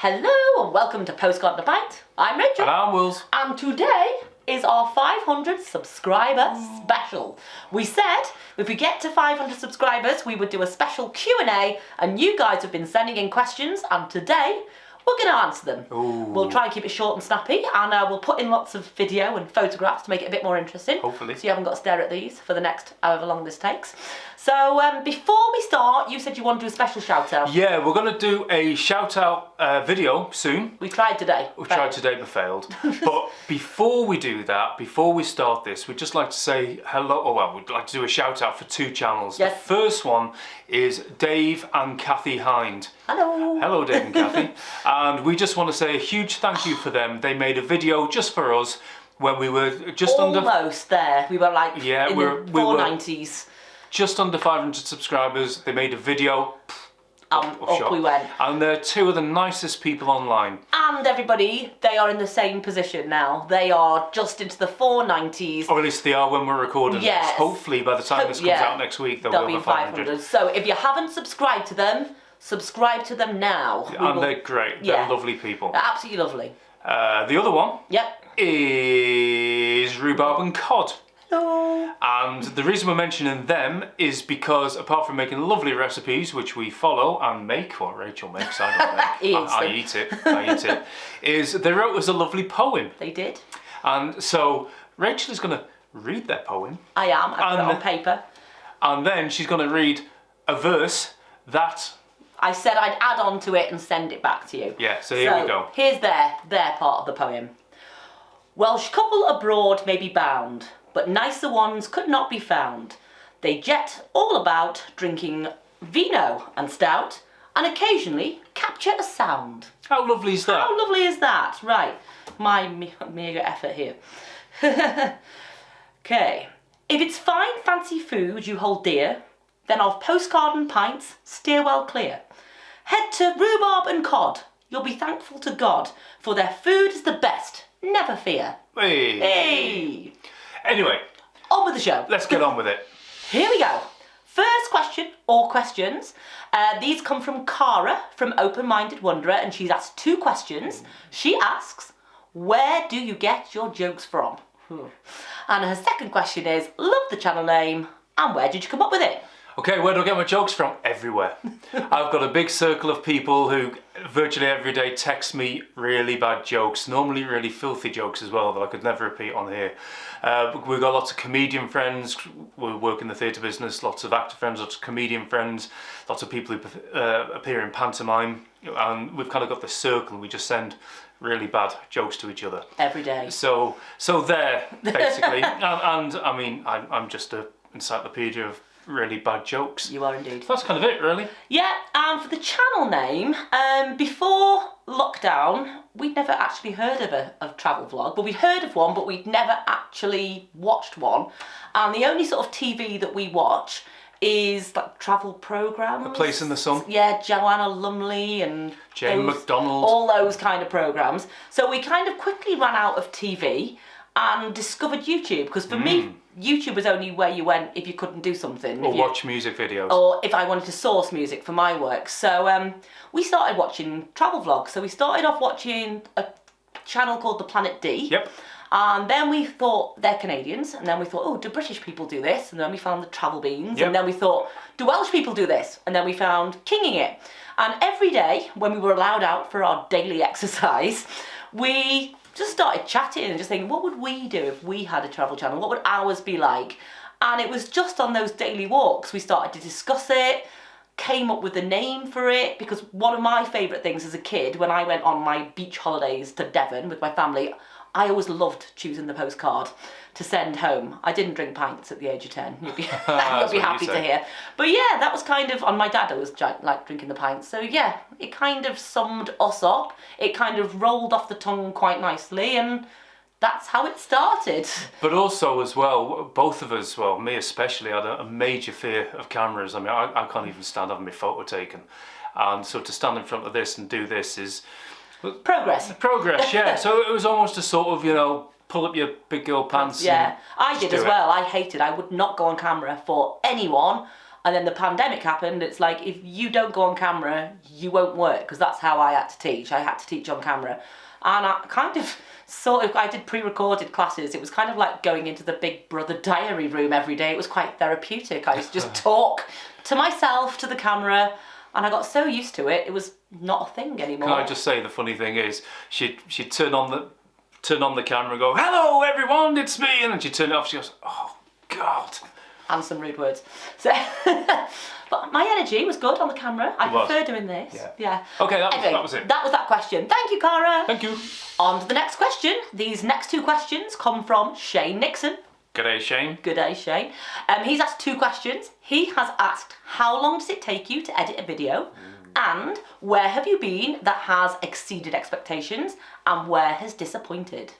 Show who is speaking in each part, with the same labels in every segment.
Speaker 1: Hello and welcome to Postcard And A Pint. I'm Rachel.
Speaker 2: And I'm Wills.
Speaker 1: And today is our 500 subscriber special. We said if we get to 500 subscribers we would do a special Q&A, and you guys have been sending in questions, and today we're going to answer them.
Speaker 2: Ooh.
Speaker 1: We'll try and keep it short and snappy, and we'll put in lots of video and photographs to make it a bit more interesting.
Speaker 2: Hopefully.
Speaker 1: So you haven't got to stare at these for the next however long this takes. So before we start, you said you want to do a special shout out.
Speaker 2: Yeah, we're going to do a shout out video soon.
Speaker 1: We tried today.
Speaker 2: We tried today but failed. But before we do that, before we start this, we'd just like to say hello, or well, we'd like to do a shout out for two channels.
Speaker 1: Yes.
Speaker 2: The first one is Dave and Kathy Hind.
Speaker 1: Hello.
Speaker 2: Hello Dave and Kathy. And we just want to say a huge thank you for them. They made a video just for us when we were just
Speaker 1: almost there. We were like
Speaker 2: yeah,
Speaker 1: in
Speaker 2: we
Speaker 1: the
Speaker 2: were
Speaker 1: 490s.
Speaker 2: Just under 500 subscribers. They made a video.
Speaker 1: Up we went.
Speaker 2: And they're two of the nicest people online.
Speaker 1: And everybody, they are in the same position now. They are just into the 490s.
Speaker 2: Or at least they are when we're recording
Speaker 1: Yes.
Speaker 2: this. Hopefully by the time this comes out next week, they'll be over 500.
Speaker 1: So if you haven't subscribed to them, subscribe to them now.
Speaker 2: And they're great. They're lovely people.
Speaker 1: They're absolutely lovely.
Speaker 2: The other one is Rhubarb and Cod.
Speaker 1: Hello.
Speaker 2: And the reason we're mentioning them is because apart from making lovely recipes, which we follow and make, what Rachel makes, I don't make, I eat it, is they wrote us a lovely poem.
Speaker 1: They did.
Speaker 2: And so Rachel is going to read their poem.
Speaker 1: I am. I put it on paper.
Speaker 2: And then she's going to read a verse that
Speaker 1: I said I'd add on to it and send it back to you.
Speaker 2: Yeah, so here we go.
Speaker 1: Here's their part of the poem. Welsh couple abroad may be bound, but nicer ones could not be found. They jet all about, drinking vino and stout, and occasionally capture a sound.
Speaker 2: How lovely is that?
Speaker 1: How lovely is that? Right, my mega effort here. Okay, if it's fine fancy food you hold dear, then of Postcard and Pints steer well clear. Head to Rhubarb and Cod, you'll be thankful to God, for their food is the best, never fear.
Speaker 2: Hey.
Speaker 1: Hey.
Speaker 2: Anyway,
Speaker 1: on with the show.
Speaker 2: Let's get on with it.
Speaker 1: Here we go. First question, or questions. These come from CARA, from Open Minded Wanderer, and she's asked two questions. She asks, where do you get your jokes from? And her second question is, love the channel name, and where did you come up with it?
Speaker 2: Okay, where do I get my jokes from? Everywhere. I've got a big circle of people who virtually every day text me really bad jokes, normally really filthy jokes as well that I could never repeat on here. We've got lots of comedian friends, we work in the theatre business, lots of actor friends, lots of comedian friends, lots of people who appear in pantomime, and we've kind of got this circle and we just send really bad jokes to each other. Every day. So there, basically. and I mean, I'm just an encyclopedia of really bad jokes. You are indeed. So that's kind of it, really. Yeah, and for the channel name, before lockdown, we'd never actually heard of a travel vlog, but we'd heard of one, but we'd never actually watched one. And the only sort of TV that we watch is like travel programmes. A Place in the Sun. Yeah, Joanna Lumley and Jane McDonald.
Speaker 1: All those kind of programmes. So we kind of quickly ran out of TV and discovered YouTube, because for me, YouTube was only where you went if you couldn't do something.
Speaker 2: Or watch music videos.
Speaker 1: Or if I wanted to source music for my work. So we started watching travel vlogs. So we started off watching a channel called The Planet D.
Speaker 2: Yep.
Speaker 1: And then we thought, they're Canadians. And then we thought, oh, do British people do this? And then we found the Travel Beans.
Speaker 2: Yep.
Speaker 1: And then we thought, do Welsh people do this? And then we found Kinging It. And every day, when we were allowed out for our daily exercise, we just started chatting and just thinking, what would we do if we had a travel channel? What would ours be like? And it was just on those daily walks we started to discuss it, came up with a name for it, because one of my favourite things as a kid, when I went on my beach holidays to Devon with my family, I always loved choosing the postcard to send home. I didn't drink pints at the age of 10. You'll be happy to hear. But yeah, that was kind of, on my dad, I was like drinking the pints. So yeah, it kind of summed us up. It kind of rolled off the tongue quite nicely, and that's how it started. But also as well, both of us, well, me especially, had a major fear of cameras. I mean, I can't even stand having my photo taken. And so to stand in front of this and do this is... Progress. Progress, yeah. So it was almost a sort of, you know, pull up your big girl pants. Yeah, I did as well. I hated. I would not go on camera for anyone. And then the pandemic happened. It's like, if you don't go on camera, you won't work, because that's how I had to teach. I had to teach on camera. And I kind of, I did pre-recorded classes. It was kind of like going into the Big Brother diary room every day. It was quite therapeutic. I used to just talk to myself, to the camera, and I got so used to it, it was not a thing anymore.
Speaker 2: Can I just say, the funny thing is, she'd turn on the camera and go, "Hello everyone, it's me," and then she'd turn it off, she goes, "Oh God."
Speaker 1: And some rude words. So, but my energy was good on the camera. I prefer doing this. Yeah.
Speaker 2: Okay, that was it.
Speaker 1: That was that question. Thank you, Cara.
Speaker 2: Thank you.
Speaker 1: On to the next question. These next two questions come from Shane Nixon.
Speaker 2: G'day, Shane.
Speaker 1: Good day, Shane. He's asked two questions. He has asked, how long does it take you to edit a video? And where have you been that has exceeded expectations, and where has disappointed?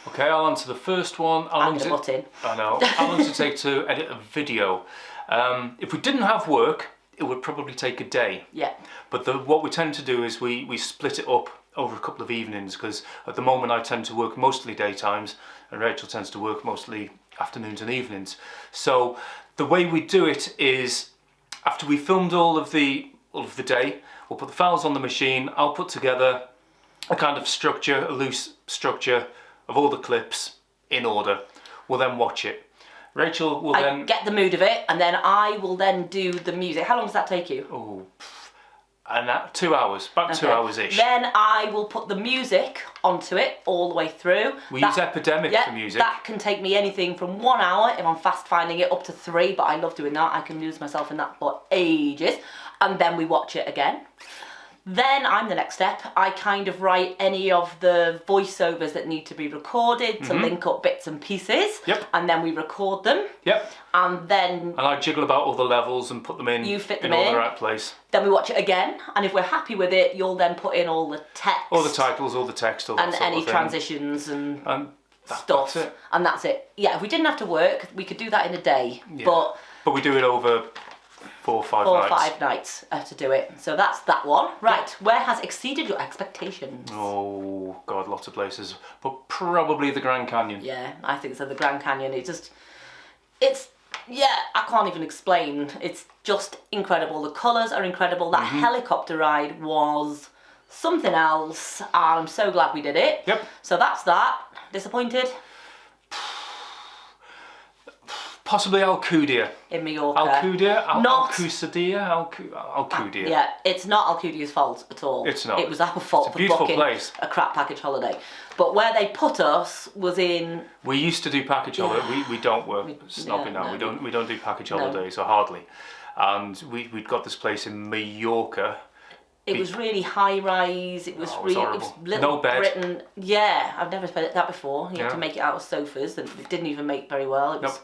Speaker 2: Okay, I'll answer the first one.
Speaker 1: I'm gonna butt in.
Speaker 2: I know. How long does it take to edit a video? If we didn't have work, it would probably take a day.
Speaker 1: Yeah.
Speaker 2: But what we tend to do is we split it up over a couple of evenings, because at the moment I tend to work mostly daytimes and Rachel tends to work mostly afternoons and evenings. So the way we do it is, after we filmed all of the day, we'll put the files on the machine. I'll put together a kind of structure, a loose structure of all the clips in order. We'll then watch it. Rachel will then
Speaker 1: get the mood of it, and then I will then do the music. How long does that take you?
Speaker 2: Oh, and 2 hours, about 2 hours-ish.
Speaker 1: Then I will put the music onto it all the way through.
Speaker 2: We use Epidemic for music.
Speaker 1: That can take me anything from 1 hour, if I'm fast finding it, up to 3, but I love doing that. I can lose myself in that for ages. And then we watch it again. Then I'm the next step. I kind of write any of the voiceovers that need to be recorded to link up bits and pieces.
Speaker 2: Yep.
Speaker 1: And then we record them.
Speaker 2: Yep.
Speaker 1: And then...
Speaker 2: And I jiggle about all the levels and put them in.
Speaker 1: You fit them
Speaker 2: in all the right place.
Speaker 1: Then we watch it again. And if we're happy with it, you'll then put in all the text.
Speaker 2: All the titles, all the text, all that
Speaker 1: and
Speaker 2: sort of thing.
Speaker 1: any transitions and stuff.
Speaker 2: That's it.
Speaker 1: And that's it. Yeah, if we didn't have to work, we could do that in a day. Yeah.
Speaker 2: But we do it over 4 or 5 nights.
Speaker 1: 4 or 5 nights to do it. So that's that one. Right, where has exceeded your expectations?
Speaker 2: Oh, God, lots of places. But probably the Grand Canyon.
Speaker 1: Yeah, I think so. The Grand Canyon, I can't even explain. It's just incredible. The colours are incredible. That helicopter ride was something else. And I'm so glad we did it.
Speaker 2: Yep.
Speaker 1: So that's that. Disappointed?
Speaker 2: Possibly Alcudia.
Speaker 1: In Mallorca.
Speaker 2: Alcudia?
Speaker 1: Alcudia?
Speaker 2: Alcudia.
Speaker 1: Yeah, it's not Alcudia's fault at all.
Speaker 2: It's not.
Speaker 1: It was our fault for booking a crap package holiday. But where they put us was in...
Speaker 2: We used to do package holiday. We don't work snobbing now. We don't do package holidays, or hardly. And we'd got this place in Mallorca.
Speaker 1: It was really high rise. It was really
Speaker 2: horrible.
Speaker 1: Little
Speaker 2: No bed.
Speaker 1: Britain. Yeah, I've never spent that before. You had to make it out of sofas that it didn't even make very well. It was,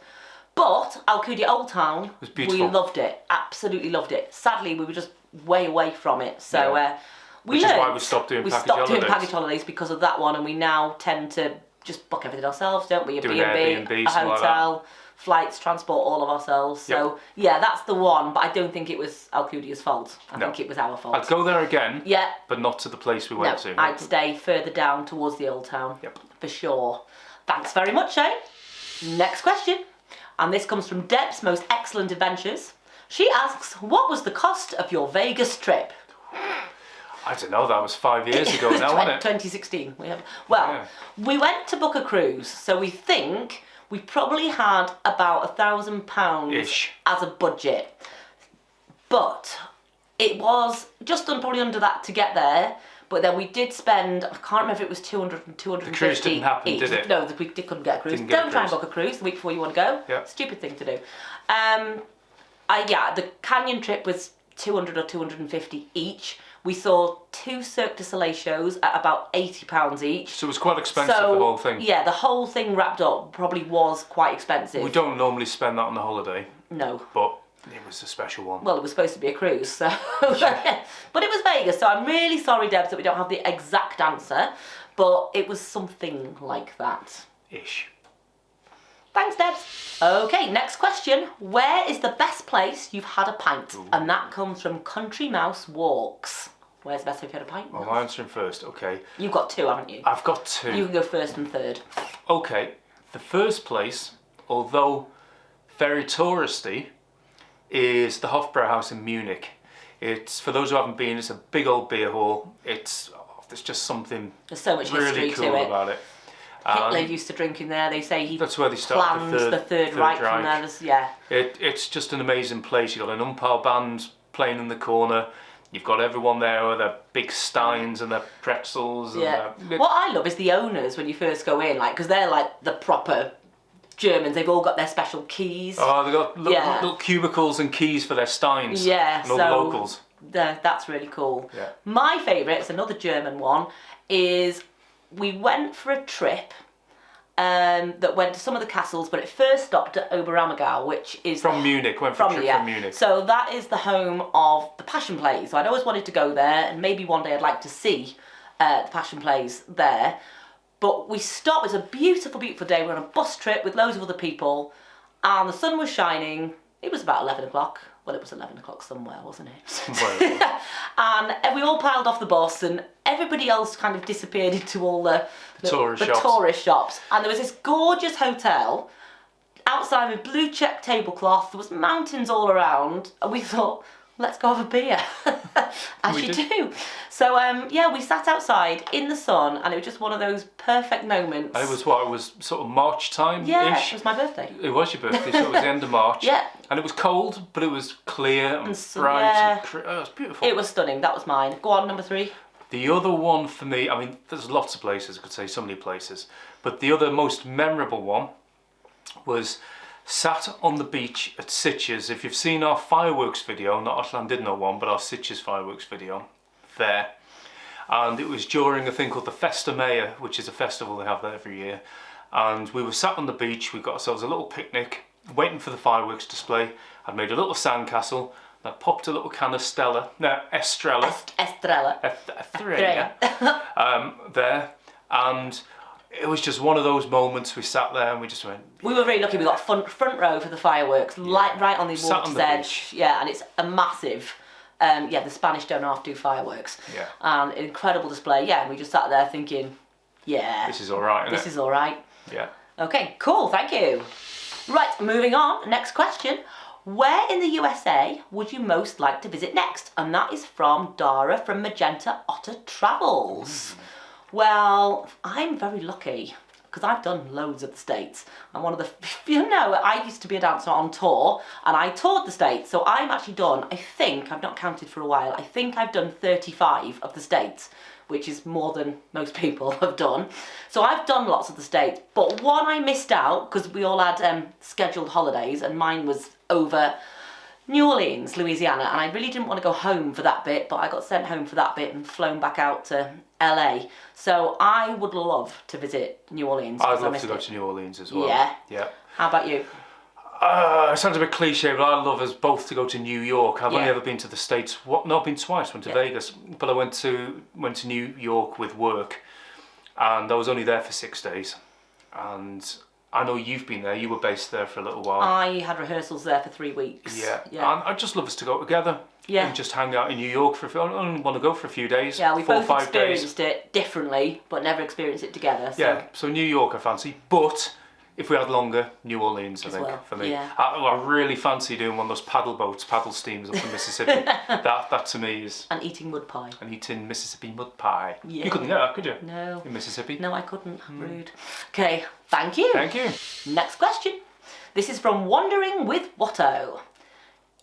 Speaker 1: But Alcudia Old Town,
Speaker 2: it was beautiful.
Speaker 1: We loved it. Absolutely loved it. Sadly, we were just way away from it. So
Speaker 2: which is why we stopped doing
Speaker 1: package holidays because of that one, and we now tend to just book everything ourselves, don't we? A B&B, a hotel, flights, transport, all of ourselves. So yeah, that's the one. But I don't think it was Alcudia's fault. I think it was our fault.
Speaker 2: I'd go there again.
Speaker 1: Yeah.
Speaker 2: But not to the place we went to.
Speaker 1: I'd stay further down towards the Old Town.
Speaker 2: Yep.
Speaker 1: For sure. Thanks very much, Shane. Next question. And this comes from Deb's Most Excellent Adventures. She asks, what was the cost of your Vegas trip?
Speaker 2: I don't know, that was 5 years ago now, wasn't it?
Speaker 1: 2016. We went to book a cruise, so we think we probably had about £1,000 as a budget. But it was just probably under that to get there. But then we did spend, I can't remember if it was 200 and 250
Speaker 2: The cruise didn't happen,
Speaker 1: each.
Speaker 2: did it?
Speaker 1: No, we couldn't get a cruise. Don't try and book a cruise the week before you want to go.
Speaker 2: Yeah.
Speaker 1: Stupid thing to do. The Canyon trip was 200 or 250 each. We saw 2 Cirque du Soleil shows at about £80 each.
Speaker 2: So it was quite expensive, the whole thing.
Speaker 1: Yeah, the whole thing wrapped up probably was quite expensive.
Speaker 2: We don't normally spend that on a holiday.
Speaker 1: No.
Speaker 2: But it was a special one.
Speaker 1: Well, it was supposed to be a cruise, so... But it was Vegas, so I'm really sorry, Debs, that we don't have the exact answer. But it was something like that.
Speaker 2: Ish.
Speaker 1: Thanks, Debs. Okay, next question. Where is the best place you've had a pint? Ooh. And that comes from Country Mouse Walks. Where's the best place you've had a pint?
Speaker 2: Well, I'm answering first, okay.
Speaker 1: You've got 2, haven't you?
Speaker 2: I've got 2.
Speaker 1: You can go first and third.
Speaker 2: Okay, the first place, although very touristy, is the Hofbrauhaus in Munich. It's, for those who haven't been, it's a big old beer hall. There's just something
Speaker 1: There's so much history
Speaker 2: really cool
Speaker 1: to it.
Speaker 2: about it.
Speaker 1: Hitler used to drink in there. They say he
Speaker 2: That's where they started
Speaker 1: planned the Third Reich from there. Yeah.
Speaker 2: It's just an amazing place. You've got an umpire band playing in the corner. You've got everyone there with their big steins and their pretzels.
Speaker 1: Yeah.
Speaker 2: And
Speaker 1: What I love is the owners when you first go in, like, because they're like the proper Germans. They've all got their special keys.
Speaker 2: Oh, they've got little cubicles and keys for their steins.
Speaker 1: Yeah.
Speaker 2: And all the locals.
Speaker 1: That's really cool.
Speaker 2: Yeah.
Speaker 1: My favourite, it's another German one, is we went for a trip that went to some of the castles, but it first stopped at Oberammergau, which is
Speaker 2: From Munich, went for a trip from Munich.
Speaker 1: So that is the home of the Passion Plays. So I'd always wanted to go there, and maybe one day I'd like to see the Passion Plays there. But we stopped, it was a beautiful, beautiful day. We were on a bus trip with loads of other people, and the sun was shining. It was about 11 o'clock. Well, it was 11 o'clock somewhere, wasn't it?
Speaker 2: Somewhere.
Speaker 1: And we all piled off the bus, and everybody else kind of disappeared into all the tourist shops. And there was this gorgeous hotel outside with blue check tablecloth. There was mountains all around, and we thought, let's go have a beer, as you do. So yeah, we sat outside in the sun, and it was just one of those perfect moments.
Speaker 2: And it was what? It was sort of March time-ish?
Speaker 1: Yeah, it was my birthday.
Speaker 2: It was your birthday, so it was the end of March.
Speaker 1: Yeah.
Speaker 2: And it was cold, but it was clear and bright.
Speaker 1: Yeah.
Speaker 2: And it was beautiful.
Speaker 1: It was stunning. That was mine. Go on, number 3.
Speaker 2: The other one for me, I mean, there's lots of places, I could say so many places, but the other most memorable one was sat on the beach at Sitges. If you've seen our fireworks video, not our Llandudno one, but our Sitges fireworks video, there. And it was during a thing called the Festa Maya, which is a festival they have there every year. And we were sat on the beach, we got ourselves a little picnic, waiting for the fireworks display. I'd made a little sandcastle, and I popped a little can of Estrella, there. And it was just one of those moments. We sat there and we just went.
Speaker 1: We were very lucky. We got front row for the fireworks, right on the water's edge.
Speaker 2: Beach.
Speaker 1: Yeah, and it's a massive. Yeah, the Spanish don't half do fireworks.
Speaker 2: Yeah.
Speaker 1: And an incredible display. Yeah, and we just sat there thinking, yeah,
Speaker 2: This is all right, isn't it?
Speaker 1: This is all right.
Speaker 2: Yeah.
Speaker 1: Okay, cool. Thank you. Right, moving on. Next question. Where in the USA would you most like to visit next? And that is from Dara from Magenta Otter Travels. Well, I'm very lucky because I've done loads of the States. I'm one of the, you know, I used to be a dancer on tour and I toured the States. So I'm actually done, I think, I've not counted for a while, I think I've done 35 of the States, which is more than most people have done. So I've done lots of the States, but one I missed out because we all had scheduled holidays and mine was over New Orleans, Louisiana, and I really didn't want to go home for that bit, but I got sent home for that bit and flown back out to LA. So I would love to visit New Orleans.
Speaker 2: I'd love to go to New Orleans as well.
Speaker 1: Yeah.
Speaker 2: Yeah.
Speaker 1: How about you?
Speaker 2: It sounds a bit cliche, but I'd love us both to go to New York. I've only ever been to the States. No, I've been twice. Went to Vegas, but I went to New York with work, and I was only there for 6 days. And I know you've been there. You were based there for a little while.
Speaker 1: I had rehearsals there for 3 weeks.
Speaker 2: Yeah. And I'd just love us to go together.
Speaker 1: Yeah.
Speaker 2: And just hang out in New York for I only want to go for a few days.
Speaker 1: Yeah, we
Speaker 2: 4 or
Speaker 1: both
Speaker 2: 5
Speaker 1: experienced
Speaker 2: days.
Speaker 1: it differently, but never experienced it together. So.
Speaker 2: Yeah, so New York I fancy, but if we had longer, New Orleans I think, for me.
Speaker 1: Yeah.
Speaker 2: I really fancy doing one of those paddle steams up in Mississippi. that to me is...
Speaker 1: And eating mud pie.
Speaker 2: And eating Mississippi mud pie.
Speaker 1: Yeah.
Speaker 2: You couldn't get that, could you?
Speaker 1: No.
Speaker 2: In Mississippi?
Speaker 1: No, I couldn't. Rude. Okay, thank you.
Speaker 2: Thank you.
Speaker 1: Next question. This is from Wandering with WATTO.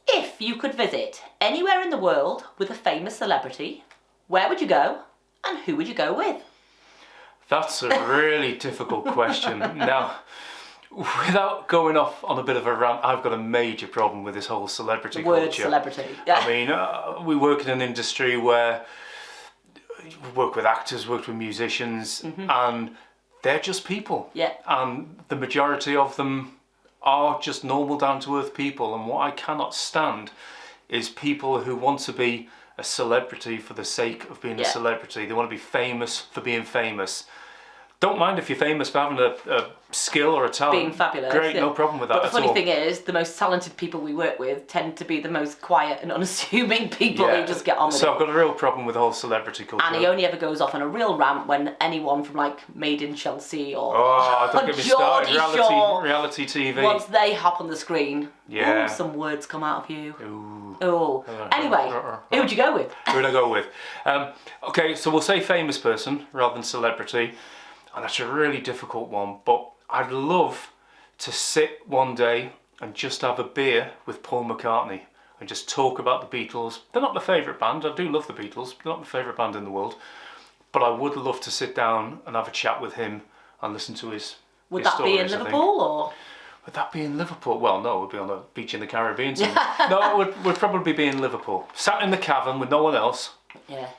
Speaker 1: If you could visit anywhere in the world with a famous celebrity, where would you go and who would you go with?
Speaker 2: That's a really difficult question. Now, without going off on a bit of a rant, I've got a major problem with this whole celebrity
Speaker 1: The word
Speaker 2: culture.
Speaker 1: celebrity. Yeah.
Speaker 2: I mean, we work in an industry where we work with actors, work with musicians, and they're just people.
Speaker 1: Yeah.
Speaker 2: And the majority of them are just normal, down-to-earth people. And what I cannot stand is people who want to be a celebrity for the sake of being a celebrity. They want to be famous for being famous. Don't mind if you're famous for having a skill or a talent.
Speaker 1: Being fabulous.
Speaker 2: Great, no problem with that
Speaker 1: But the
Speaker 2: at
Speaker 1: funny
Speaker 2: all.
Speaker 1: thing is, the most talented people we work with tend to be the most quiet and unassuming people who just get on with it.
Speaker 2: So I've got a real problem with the whole celebrity culture.
Speaker 1: And he only ever goes off on a real rant when anyone from like Made in Chelsea or
Speaker 2: don't get me started. Reality TV.
Speaker 1: once they hop on the screen, some words come out of you.
Speaker 2: Ooh.
Speaker 1: Anyway, who would you go with?
Speaker 2: Who would I go with? Okay, so we'll say famous person rather than celebrity. And that's a really difficult one, but I'd love to sit one day and just have a beer with Paul McCartney and just talk about the Beatles. They're not my favourite band. I do love the Beatles. They're not my favourite band in the world. But I would love to sit down and have a chat with him and listen to his
Speaker 1: Would that
Speaker 2: stories,
Speaker 1: be in Liverpool or?
Speaker 2: Would that be in Liverpool? Well, no, it would be on a beach in the Caribbean. No, it would probably be in Liverpool. Sat in the cavern with no one else.
Speaker 1: Yeah.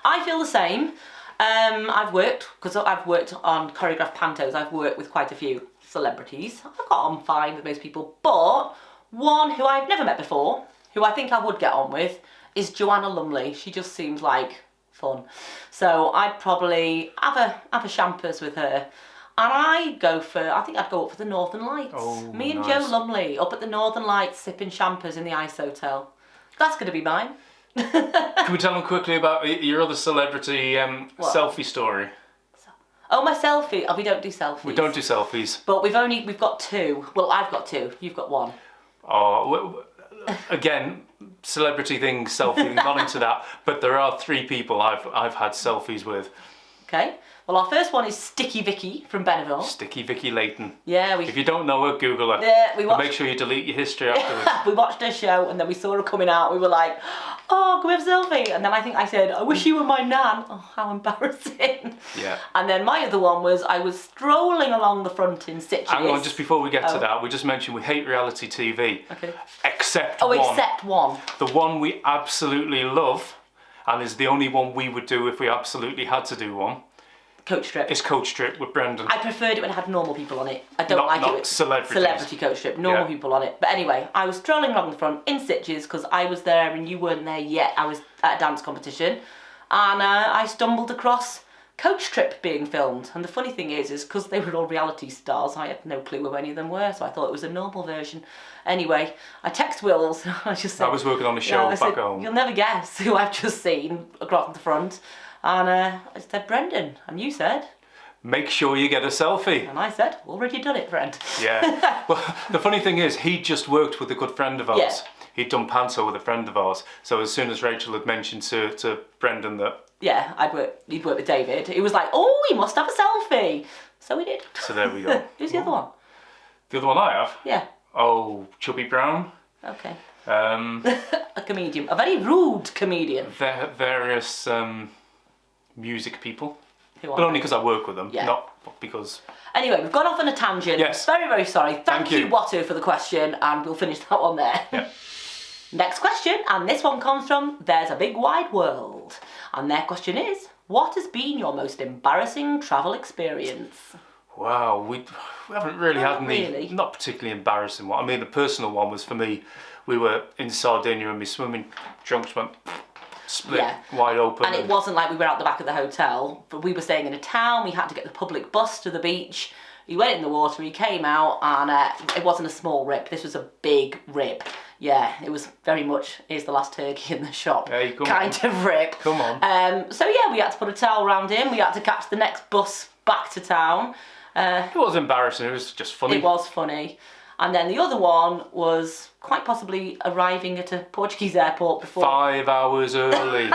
Speaker 1: I feel the same. I've worked on choreographed pantos. I've worked with quite a few celebrities. I've got on fine with most people, but one who I've never met before, who I think I would get on with, is Joanna Lumley. She just seems like fun. So I'd probably have a champers with her. And I think I'd go up for the Northern Lights.
Speaker 2: Oh,
Speaker 1: Me and
Speaker 2: nice.
Speaker 1: Joe Lumley up at the Northern Lights sipping champers in the Ice Hotel. That's going to be mine.
Speaker 2: Can we tell them quickly about your other celebrity selfie story?
Speaker 1: Oh, my selfie. Oh, we don't do selfies.
Speaker 2: We don't do selfies.
Speaker 1: But we've got two. Well, I've got two. You've got one.
Speaker 2: Oh, again, celebrity thing, selfie, not into that. But there are 3 people I've had selfies with.
Speaker 1: Okay. Well, our first one is Sticky Vicky from Benneville.
Speaker 2: Sticky Vicky Layton.
Speaker 1: Yeah,
Speaker 2: If you don't know her, Google her.
Speaker 1: Yeah,
Speaker 2: But make sure you delete your history afterwards.
Speaker 1: We watched her show and then we saw her coming out. We were like, oh, can we have a selfie? And then I think I said, I wish you were my nan. Oh, how embarrassing.
Speaker 2: Yeah.
Speaker 1: And then my other one was I was strolling along the front in Sitges.
Speaker 2: Hang on, just before we get to that, we just mentioned we hate reality TV.
Speaker 1: Okay.
Speaker 2: Except one.
Speaker 1: Except one.
Speaker 2: The one we absolutely love, and is the only one we would do if we absolutely had to do one.
Speaker 1: Coach Trip.
Speaker 2: It's Coach Trip with Brendan.
Speaker 1: I preferred it when it had normal people on it. I don't like it with celebrity Coach Trip, normal people on it. But anyway, I was strolling along the front in Sitges because I was there and you weren't there yet. I was at a dance competition and I stumbled across Coach Trip being filmed. And the funny thing is because they were all reality stars, I had no clue who any of them were, so I thought it was a normal version. Anyway, I text Wills. I just said,
Speaker 2: I was working on a show back home.
Speaker 1: You'll never guess who I've just seen across the front. And I said, Brendan. And you said?
Speaker 2: Make sure you get a selfie.
Speaker 1: And I said, already done it, friend.
Speaker 2: Yeah. Well, the funny thing is, he just worked with a good friend of ours.
Speaker 1: Yeah.
Speaker 2: He'd done panto with a friend of ours. So as soon as Rachel had mentioned to Brendan that...
Speaker 1: Yeah, he'd worked with David. He was like, oh, he must have a selfie. So we did.
Speaker 2: So there we go.
Speaker 1: Who's the other one?
Speaker 2: The other one I have?
Speaker 1: Yeah.
Speaker 2: Oh, Chubby Brown.
Speaker 1: Okay.
Speaker 2: A
Speaker 1: comedian. A very rude comedian.
Speaker 2: Various music people.
Speaker 1: But
Speaker 2: only because I work with them,
Speaker 1: Yeah.
Speaker 2: not because...
Speaker 1: Anyway, we've gone off on a tangent.
Speaker 2: Yes.
Speaker 1: Very, very sorry. Thank you,
Speaker 2: you.
Speaker 1: WATTO, for the question, and we'll finish that one there.
Speaker 2: Yeah.
Speaker 1: Next question, and this one comes from There's a Big Wide World. And their question is, what has been your most embarrassing travel experience?
Speaker 2: Wow, we haven't really
Speaker 1: Not
Speaker 2: had any,
Speaker 1: really.
Speaker 2: not particularly embarrassing one. I mean, the personal one was for me, we were in Sardinia and my swimming trunks went split wide open.
Speaker 1: And it wasn't like we were out the back of the hotel, but we were staying in a town, we had to get the public bus to the beach. He went in the water, he came out, and it wasn't a small rip, this was a big rip. Yeah, it was very much, here's the last turkey in the shop kind of rip.
Speaker 2: Come on.
Speaker 1: So yeah, we had to put a towel around him, we had to catch the next bus back to town.
Speaker 2: It was embarrassing, it was just funny.
Speaker 1: It was funny. And then the other one was quite possibly arriving at a Portuguese airport before...
Speaker 2: 5 hours early.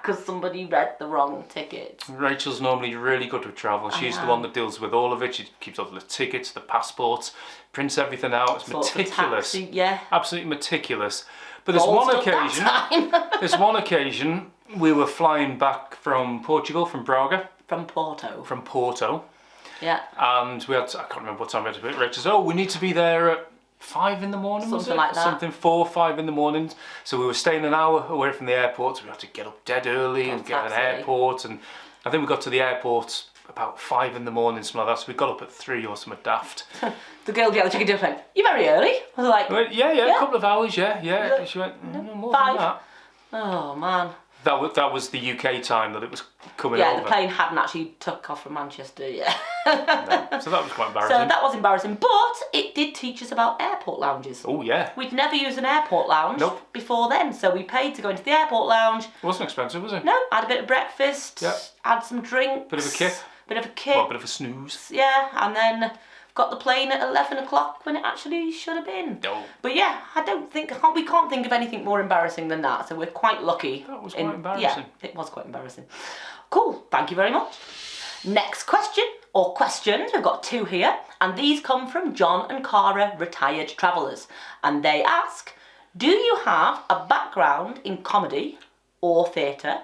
Speaker 1: Because somebody read the wrong ticket.
Speaker 2: Rachel's normally really good with travel. She's the one that deals with all of it. She keeps all the tickets, the passports, prints everything out. It's meticulous.
Speaker 1: Taxi, yeah.
Speaker 2: Absolutely meticulous. But there's one occasion we were flying back from Portugal, from Braga.
Speaker 1: From Porto.
Speaker 2: From Porto.
Speaker 1: Yeah.
Speaker 2: And we had, I can't remember what time we had to be. Rachel said, oh, we need to be there at 5 in the morning,
Speaker 1: Something like that.
Speaker 2: Something 4, 5 in the morning. So we were staying an hour away from the airport, so we had to get up dead early and get to an airport. And I think we got to the airport about 5 in the morning, something like that. So we got up at 3 or something daft.
Speaker 1: The girl behind the chicken dinner went, you're very early. I was like,
Speaker 2: I went, yeah, a couple of hours, yeah. She went, more
Speaker 1: 5.
Speaker 2: than that.
Speaker 1: Oh, man.
Speaker 2: That was the UK time that it was coming
Speaker 1: Yeah,
Speaker 2: over.
Speaker 1: the plane hadn't actually took off from Manchester yet.
Speaker 2: No. So that was quite embarrassing.
Speaker 1: So that was embarrassing, but it did teach us about airport lounges.
Speaker 2: Oh yeah.
Speaker 1: We'd never used an airport lounge
Speaker 2: Nope.
Speaker 1: before then, so we paid to go into the airport lounge.
Speaker 2: It wasn't expensive, was it?
Speaker 1: No, had a bit of breakfast,
Speaker 2: Yeah.
Speaker 1: had some drinks.
Speaker 2: Bit of a kick. Well, a bit of a snooze.
Speaker 1: Yeah, and then got the plane at 11 o'clock when it actually should have been.
Speaker 2: No.
Speaker 1: But yeah, we can't think of anything more embarrassing than that, so we're quite lucky.
Speaker 2: That was quite embarrassing.
Speaker 1: Yeah, it was quite embarrassing. Cool, thank you very much. Next question, or questions, we've got 2 here, and these come from John and Cara, retired travellers. And they ask, do you have a background in comedy or theatre?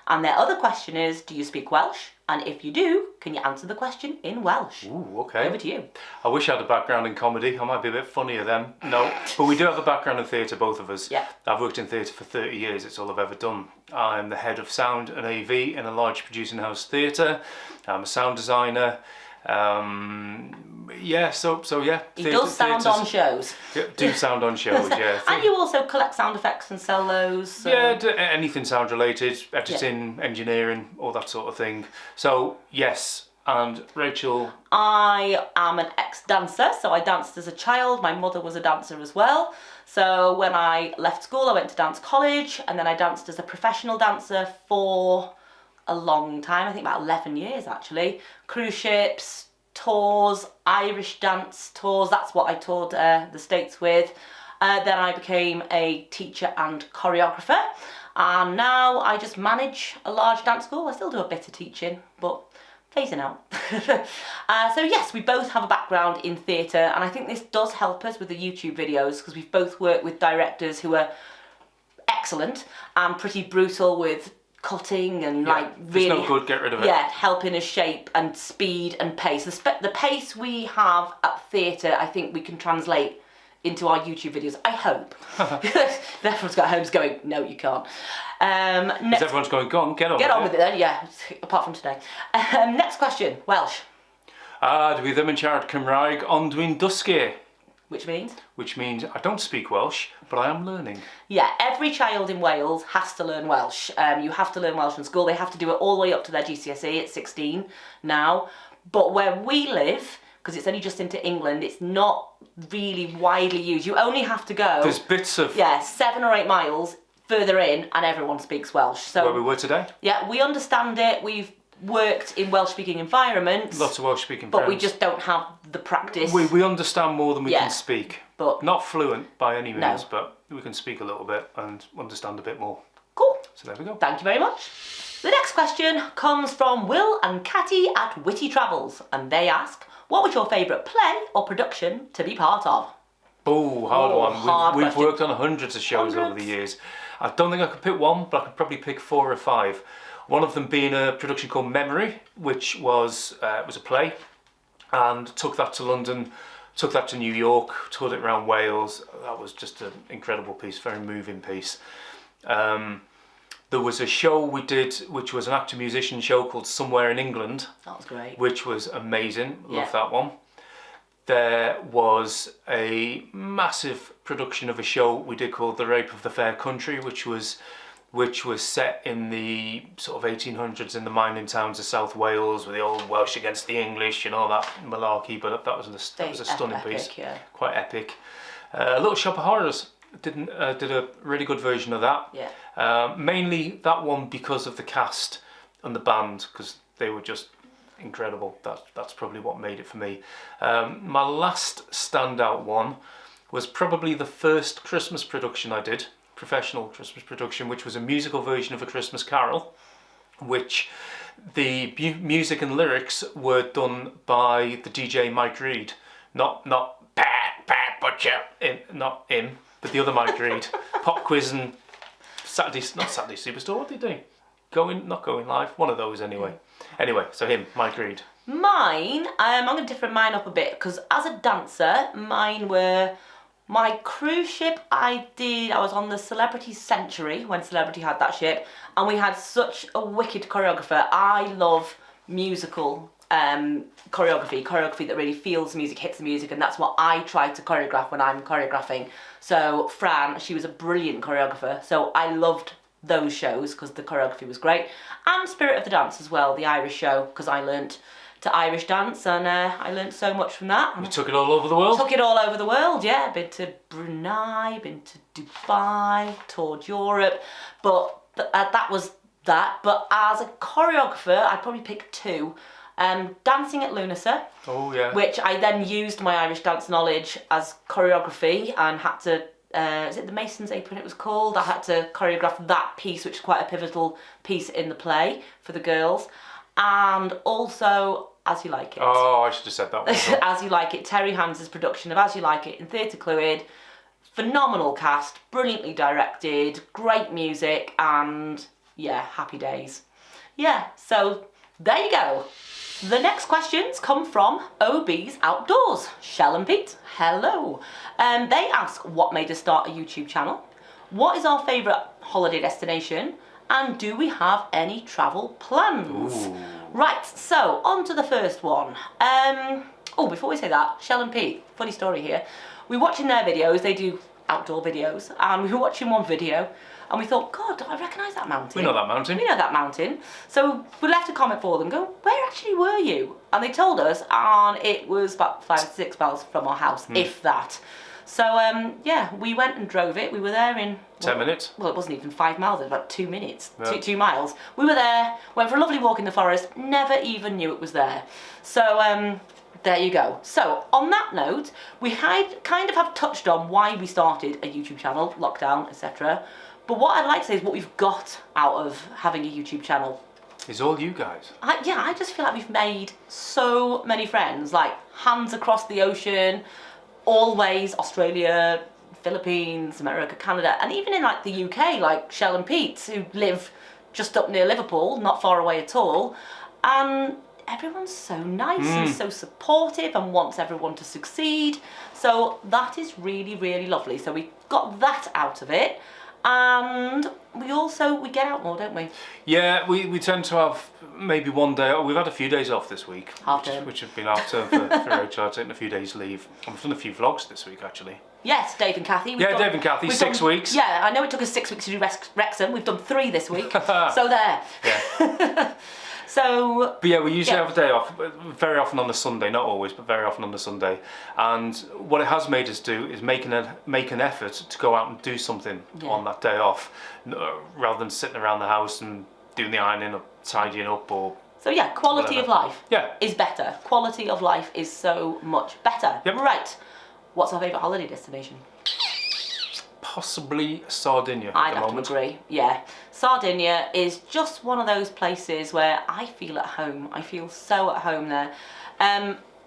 Speaker 1: And their other question is, do you speak Welsh? And if you do, can you answer the question in Welsh?
Speaker 2: Ooh, okay.
Speaker 1: Over to you.
Speaker 2: I wish I had a background in comedy. I might be a bit funnier then. No, but we do have a background in theatre, both of us.
Speaker 1: Yeah.
Speaker 2: I've worked in theatre for 30 years. It's all I've ever done. I'm the head of sound and AV in a large producing house theatre. I'm a sound designer. Yeah, so yeah.
Speaker 1: He does sound on shows.
Speaker 2: Yeah, do sound on shows, yeah.
Speaker 1: And you also collect sound effects and sell those. So.
Speaker 2: Yeah, anything sound related, editing, engineering, all that sort of thing. So, yes. And Rachel?
Speaker 1: I am an ex-dancer, so I danced as a child. My mother was a dancer as well. So when I left school, I went to dance college, and then I danced as a professional dancer for a long time, I think about 11 years actually. Cruise ships, tours, Irish dance tours, that's what I toured the States with. Then I became a teacher and choreographer, and now I just manage a large dance school. I still do a bit of teaching, but phasing out. So yes, we both have a background in theatre, and I think this does help us with the YouTube videos because we've both worked with directors who are excellent and pretty brutal with cutting and like really,
Speaker 2: it's no good, get rid of it.
Speaker 1: Yeah, helping us shape and speed and pace. The pace we have at theatre, I think we can translate into our YouTube videos. I hope. Everyone's got homes going, no, you can't.
Speaker 2: Because everyone's going, go on, get on
Speaker 1: with it then, yeah, apart from today. Next question, Welsh.
Speaker 2: Dwi ddim yn siarad Cymraeg, ond dwi'n dysgu.
Speaker 1: Which means?
Speaker 2: Which means I don't speak Welsh, but I am learning.
Speaker 1: Yeah, every child in Wales has to learn Welsh. You have to learn Welsh in school. They have to do it all the way up to their GCSE at 16 now. But where we live, because it's only just into England, it's not really widely used. You only have to go...
Speaker 2: There's bits of...
Speaker 1: Yeah, 7 or 8 miles further in and everyone speaks Welsh. So
Speaker 2: where we were today?
Speaker 1: Yeah, we understand it. We've worked in Welsh-speaking environments.
Speaker 2: Lots of Welsh-speaking
Speaker 1: But
Speaker 2: friends.
Speaker 1: we just don't have the practice.
Speaker 2: We understand more than we can speak.
Speaker 1: But
Speaker 2: not fluent by any means,
Speaker 1: No.
Speaker 2: but we can speak a little bit and understand a bit more.
Speaker 1: Cool.
Speaker 2: So there we go.
Speaker 1: Thank you very much. The next question comes from Will and Catty at Witty Travels, and they ask, what was your favourite play or production to be part of?
Speaker 2: Oh, hard one.
Speaker 1: Hard
Speaker 2: We've
Speaker 1: question.
Speaker 2: worked on hundreds of shows over the years. I don't think I could pick one, but I could probably pick 4 or 5. One of them being a production called Memory, which was a play, and took that to London, took that to New York, toured it around Wales. That was just an incredible piece, very moving piece. There was a show we did, which was an actor-musician show called Somewhere in England.
Speaker 1: That was great.
Speaker 2: Which was amazing.
Speaker 1: Yeah.
Speaker 2: Love that one. There was a massive production of a show we did called The Rape of the Fair Country, which was set in the sort of 1800s in the mining towns of South Wales with the old Welsh against the English and all that malarkey, but that was a stunning piece.
Speaker 1: Yeah.
Speaker 2: Quite epic. Little Shop of Horrors did a really good version of that.
Speaker 1: Yeah.
Speaker 2: Mainly that one because of the cast and the band, because they were just incredible. That's probably what made it for me. My last standout one was probably the first Christmas production I did, professional Christmas production, which was a musical version of A Christmas Carol, which the music and lyrics were done by the DJ Mike Reed, not Pat Butcher, not him, but the other Mike Reed. Pop Quiz and Saturday Superstore. What did he do? Not going live. One of those anyway. Anyway, so him, Mike Reed.
Speaker 1: Mine, I'm going to differ mine up a bit because as a dancer, mine were my cruise ship. I was on the Celebrity Century when Celebrity had that ship, and we had such a wicked choreographer. I love musical choreography that really feels the music, hits the music, and that's what I try to choreograph when I'm choreographing. So Fran, she was a brilliant choreographer, so I loved those shows because the choreography was great, and Spirit of the Dance as well, the Irish show, because I learnt to Irish dance, and I learnt so much from that.
Speaker 2: You took it all over the world?
Speaker 1: Took it all over the world, yeah. Been to Brunei, been to Dubai, toured Europe, but that was that. But as a choreographer, I'd probably pick two. Dancing at Lunasa, which I then used my Irish dance knowledge as choreography and had to, is it the Mason's Apron it was called? I had to choreograph that piece, which is quite a pivotal piece in the play for the girls. And also As You Like It.
Speaker 2: Oh, I should have said that one.
Speaker 1: As You Like It, Terry Hands' production of As You Like It in Theatre Clwyd. Phenomenal cast, brilliantly directed, great music, and yeah, happy days. Yeah, so there you go. The next questions come from OB's Outdoors. Shell and Pete, hello. They ask, what made us start a YouTube channel? What is our favourite holiday destination? And do we have any travel plans?
Speaker 2: Ooh.
Speaker 1: Right, so on to the first one. Oh, before we say that, Shell and Pete, funny story here. We were watching their videos, they do outdoor videos, and we were watching one video and we thought, God, I recognise that mountain.
Speaker 2: We know that mountain.
Speaker 1: We know that mountain. So we left a comment for them, go, where actually were you? And they told us, and it was about 5 or 6 miles from our house, if that. So yeah, we went and drove it. We were there in
Speaker 2: 10 minutes.
Speaker 1: Well, it wasn't even 5 miles. It was about 2 minutes, 2 miles. We were there, went for a lovely walk in the forest. Never even knew it was there. So there you go. So on that note, we had kind of have touched on why we started a YouTube channel, lockdown, etc. But what I'd like to say is what we've got out of having a YouTube channel.
Speaker 2: It's all you guys.
Speaker 1: I just feel like we've made so many friends, like hands across the ocean, always Australia, Philippines, America, Canada, and even in like the UK, like Shell and Pete, who live just up near Liverpool, not far away at all, and everyone's so nice and so supportive and wants everyone to succeed. So that is really, really lovely. So we got that out of it. And we get out more, don't we?
Speaker 2: Yeah, we tend to have maybe one day. We've had a few days off this week, which have been half term for Rachel. I've taken a few days leave. We've done a few vlogs this week actually.
Speaker 1: Yes, Dave and Kathy.
Speaker 2: Dave and Kathy, 6 weeks.
Speaker 1: Yeah, I know it took us 6 weeks to do Wrexham. We've done 3 this week. So there.
Speaker 2: Yeah.
Speaker 1: So.
Speaker 2: But yeah, we usually have a day off, very often on the Sunday, not always, but very often on the Sunday. And what it has made us do is make an effort to go out and do something on that day off, rather than sitting around the house and doing the ironing or tidying up or.
Speaker 1: So yeah, quality of life is better. Quality of life is so much better.
Speaker 2: Yep.
Speaker 1: Right. What's our favourite holiday destination?
Speaker 2: Possibly Sardinia at
Speaker 1: I'd
Speaker 2: the
Speaker 1: have
Speaker 2: moment.
Speaker 1: to agree, yeah. Sardinia is just one of those places where I feel at home. I feel so at home there.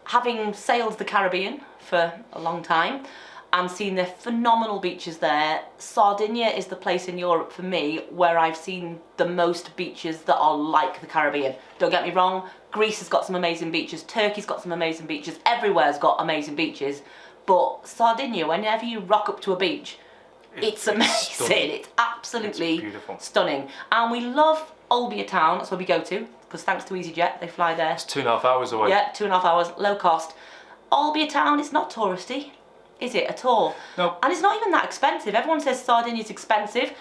Speaker 1: Having sailed the Caribbean for a long time and seen the phenomenal beaches there, Sardinia is the place in Europe for me where I've seen the most beaches that are like the Caribbean. Don't get me wrong, Greece has got some amazing beaches, Turkey's got some amazing beaches, everywhere's got amazing beaches, but Sardinia, whenever you rock up to a beach, it's amazing. It's absolutely stunning. And we love Olbia Town, that's where we go to, because thanks to EasyJet, they fly there.
Speaker 2: It's 2.5 hours away.
Speaker 1: Yeah, 2.5 hours, low cost. Olbia Town, it's not touristy, is it at all?
Speaker 2: No.
Speaker 1: And it's not even that expensive. Everyone says Sardinia's expensive.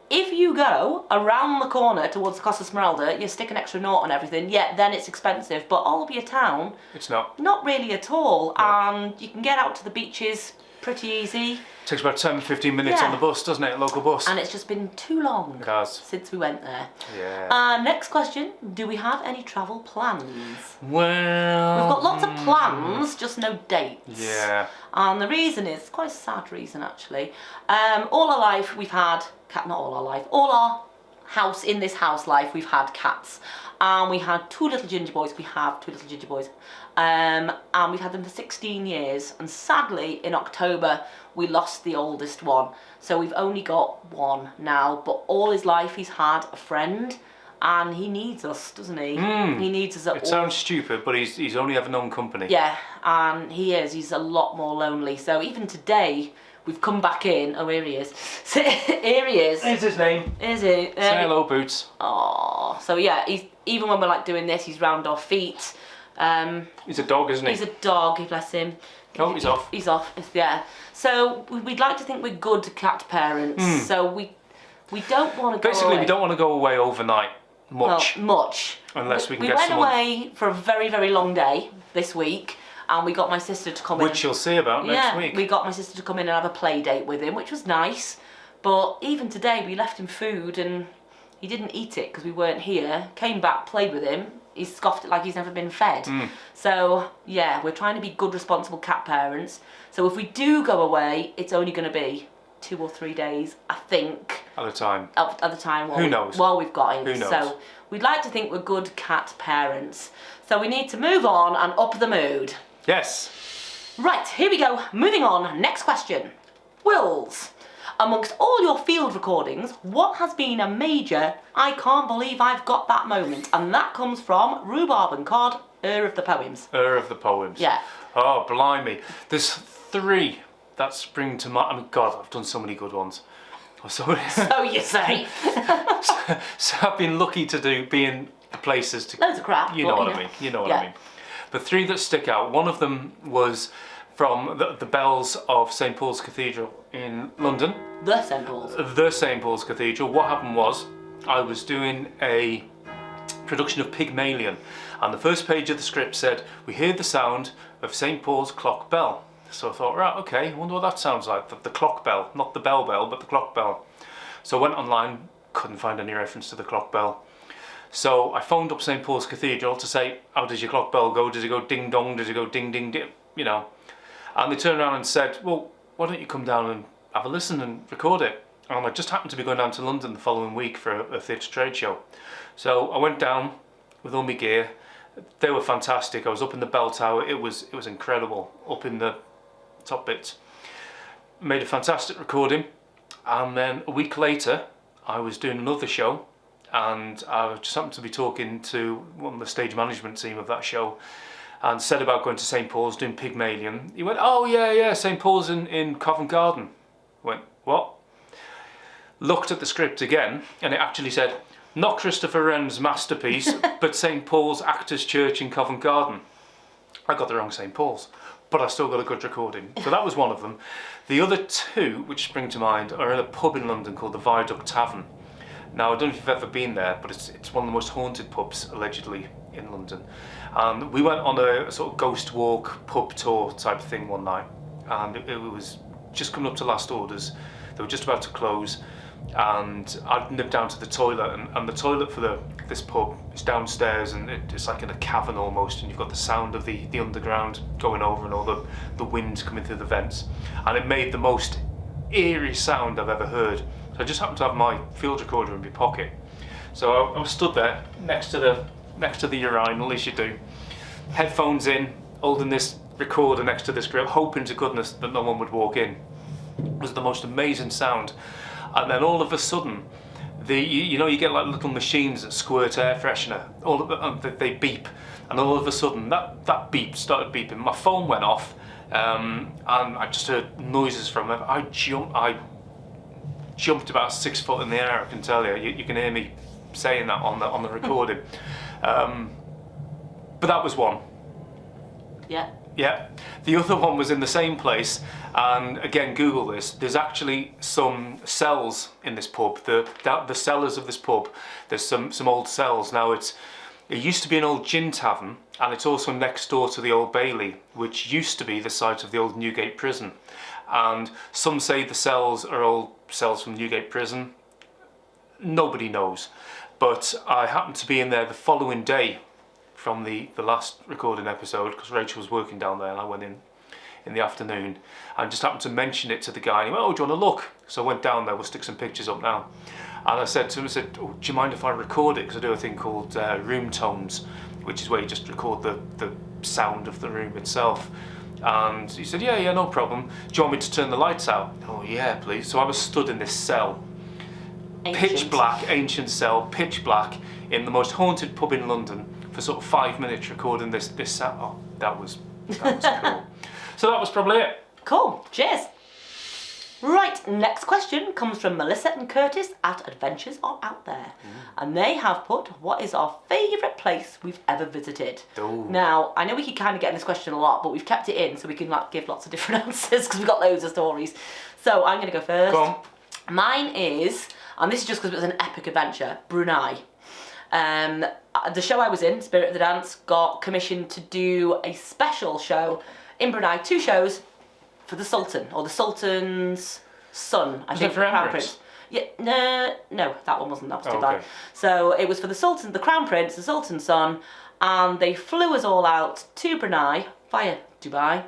Speaker 1: If you go around the corner towards Costa Smeralda, you stick an extra nought on everything, then it's expensive. But Olbia Town,
Speaker 2: it's not.
Speaker 1: Not really at all.
Speaker 2: No.
Speaker 1: And you can get out to the beaches pretty easy.
Speaker 2: Takes about 10-15 minutes on the bus, doesn't it? A local bus.
Speaker 1: And it's just been too long since we went there.
Speaker 2: Yeah.
Speaker 1: Next question, do we have any travel plans?
Speaker 2: Well,
Speaker 1: we've got lots of plans, just no dates.
Speaker 2: Yeah.
Speaker 1: And the reason is, quite a sad reason actually. All our life we've had, not all our life, all our house, in this house life, we've had cats. And we had 2 little ginger boys, we have 2 little ginger boys. And we've had them for 16 years. And sadly, in October, we lost the oldest one. So we've only got one now, but all his life he's had a friend. And he needs us, doesn't he? He needs us at all.
Speaker 2: It sounds stupid, but he's only ever known company.
Speaker 1: Yeah, and he is. He's a lot more lonely. So even today, we've come back in. Oh, here he is. Here he is.
Speaker 2: Here's his name.
Speaker 1: Is he?
Speaker 2: Say hello, Boots.
Speaker 1: Oh, so yeah, even when we're like doing this, he's round our feet.
Speaker 2: He's a dog, isn't he?
Speaker 1: He's a dog, bless him.
Speaker 2: Oh, he's off.
Speaker 1: He's off, yeah. So we'd like to think we're good cat parents. So We don't want to go
Speaker 2: Basically,
Speaker 1: away.
Speaker 2: we don't want to go away overnight much.
Speaker 1: Well, much.
Speaker 2: Unless we can
Speaker 1: we
Speaker 2: get
Speaker 1: went
Speaker 2: someone...
Speaker 1: away for a very, very long day this week, and we got my sister to come in.
Speaker 2: Which you'll see about next week.
Speaker 1: We got my sister to come in and have a play date with him, which was nice. But even today, we left him food and he didn't eat it because we weren't here. Came back, played with him. He scoffed it like he's never been fed. So, yeah, we're trying to be good, responsible cat parents. So if we do go away, it's only going to be 2 or 3 days, I think.
Speaker 2: At a time.
Speaker 1: At the time.
Speaker 2: Who knows?
Speaker 1: While we've got him.
Speaker 2: Who knows?
Speaker 1: So we'd like to think we're good cat parents. So we need to move on and up the mood.
Speaker 2: Yes.
Speaker 1: Right, here we go. Moving on. Next question. Wills. Amongst all your field recordings, what has been a major, I can't believe I've got that moment? And that comes from Rhubarb and Cod, of the Poems.
Speaker 2: Of the Poems.
Speaker 1: Yeah.
Speaker 2: Oh, blimey. There's 3 that spring to mind. I mean, God, I've done so many good ones. So
Speaker 1: you say.
Speaker 2: So I've been lucky to be in the places to...
Speaker 1: Loads of crap.
Speaker 2: You know what I mean. You know what I mean. The 3 that stick out, one of them was from the bells of St Paul's Cathedral in London.
Speaker 1: The St Paul's.
Speaker 2: The St Paul's Cathedral. What happened was, I was doing a production of Pygmalion, and the first page of the script said, we hear the sound of St Paul's clock bell. So I thought, right, okay, I wonder what that sounds like. The clock bell, not the bell, but the clock bell. So I went online, couldn't find any reference to the clock bell. So I phoned up St Paul's Cathedral to say, how does your clock bell go? Does it go ding dong? Does it go ding ding ding? You know. And they turned around and said, well, why don't you come down and have a listen and record it? And I just happened to be going down to London the following week for a theatre trade show. So I went down with all my gear. They were fantastic. I was up in the bell tower. It was incredible up in the top bits. Made a fantastic recording. And then a week later, I was doing another show, and I just happened to be talking to one of the stage management team of that show, and said about going to St Paul's doing Pygmalion. He went, oh yeah, St Paul's in Covent Garden. I went, what? Looked at the script again, and it actually said, not Christopher Wren's masterpiece, but St Paul's Actors Church in Covent Garden. I got the wrong St Paul's, but I still got a good recording. So that was one of them. The other 2, which spring to mind, are in a pub in London called the Viaduct Tavern. Now, I don't know if you've ever been there, but it's one of the most haunted pubs, allegedly, in London. And we went on a sort of ghost walk, pub tour type thing one night. And it was just coming up to last orders. They were just about to close. And I nipped down to the toilet, and the toilet for this pub is downstairs, and it's like in a cavern almost, and you've got the sound of the underground going over and all the wind coming through the vents. And it made the most eerie sound I've ever heard. So I just happened to have my field recorder in my pocket. So I was stood there next to the urinal, as you do, headphones in, holding this recorder next to this grill, hoping to goodness that no one would walk in. It was the most amazing sound. And then all of a sudden, you know, you get like little machines that squirt air freshener, they beep, and all of a sudden that beep started beeping. My phone went off, and I just heard noises from it. I jumped about 6 foot in the air. I can tell you. You can hear me saying that on the recording. But that was one.
Speaker 1: Yeah.
Speaker 2: Yeah. The other one was in the same place, and again, Google this. There's actually some cells in this pub. The cellars of this pub. There's some old cells. Now it used to be an old gin tavern, and it's also next door to the Old Bailey, which used to be the site of the old Newgate prison. And some say the cells are old cells from Newgate prison. Nobody knows. But I happened to be in there the following day from the last recording episode, because Rachel was working down there, and I went in the afternoon and just happened to mention it to the guy, and he went, oh, do you want to look? So I went down there. We'll stick some pictures up now. And I said to him, oh, do you mind if I record it? Because I do a thing called room tones, which is where you just record the sound of the room itself. And he said, yeah, no problem. Do you want me to turn the lights out? Oh yeah, please. So I was stood in this cell, pitch black, ancient cell, pitch black, in the most haunted pub in London for sort of 5 minutes recording this sound. Oh, that was cool. So that was probably it.
Speaker 1: Cool. Cheers. Right, next question comes from Melissa and Curtis at Adventures Are Out There. And they have put, what is our favourite place we've ever visited?
Speaker 2: Ooh.
Speaker 1: Now, I know we keep kind of getting this question a lot, but we've kept it in so we can like give lots of different answers because we've got loads of stories. So I'm going to go first.
Speaker 2: Go on.
Speaker 1: Mine is And this is just because it was an epic adventure. Brunei. The show I was in, Spirit of the Dance, got commissioned to do a special show in Brunei, 2 shows for the Sultan, or the Sultan's son, I think,
Speaker 2: for
Speaker 1: Crown
Speaker 2: Emirates?
Speaker 1: Prince. Yeah, no, that one wasn't. That was Dubai.
Speaker 2: Okay.
Speaker 1: So it was for the Sultan, the Crown Prince, the Sultan's son, and they flew us all out to Brunei via Dubai.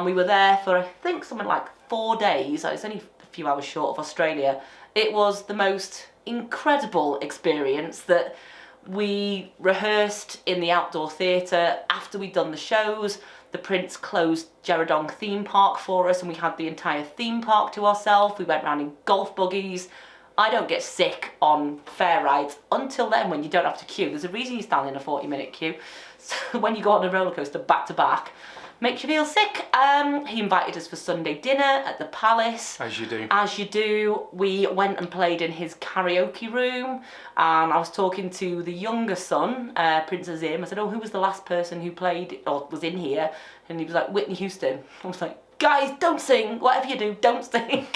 Speaker 1: We were there for, I think, something like 4 days. It's only a few hours short of Australia. It was the most incredible experience that we rehearsed in the outdoor theatre. After we'd done the shows, the Prince closed Jeradong theme park for us and we had the entire theme park to ourselves. We went around in golf buggies. I don't get sick on fair rides until then when you don't have to queue. There's a reason you stand in a 40-minute queue. So when you go on a roller coaster back to back, makes you feel sick. He invited us for Sunday dinner at the Palace.
Speaker 2: As you do.
Speaker 1: As you do. We went and played in his karaoke room. And I was talking to the younger son, Prince Azim. I said, oh, who was the last person who played or was in here? And he was like, Whitney Houston. I was like, guys, don't sing. Whatever you do, don't sing.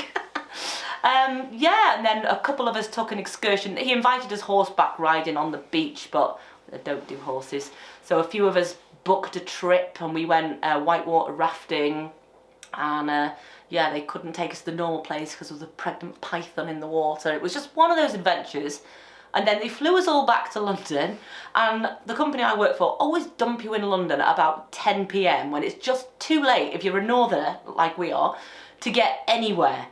Speaker 1: Yeah, and then a couple of us took an excursion. He invited us horseback riding on the beach, but I don't do horses. So a few of us booked a trip and we went whitewater rafting, and yeah, they couldn't take us to the normal place because there was a pregnant python in the water. It was just one of those adventures. And then they flew us all back to London, and the company I work for always dump you in London at about 10 p.m. when it's just too late, if you're a northerner like we are, to get anywhere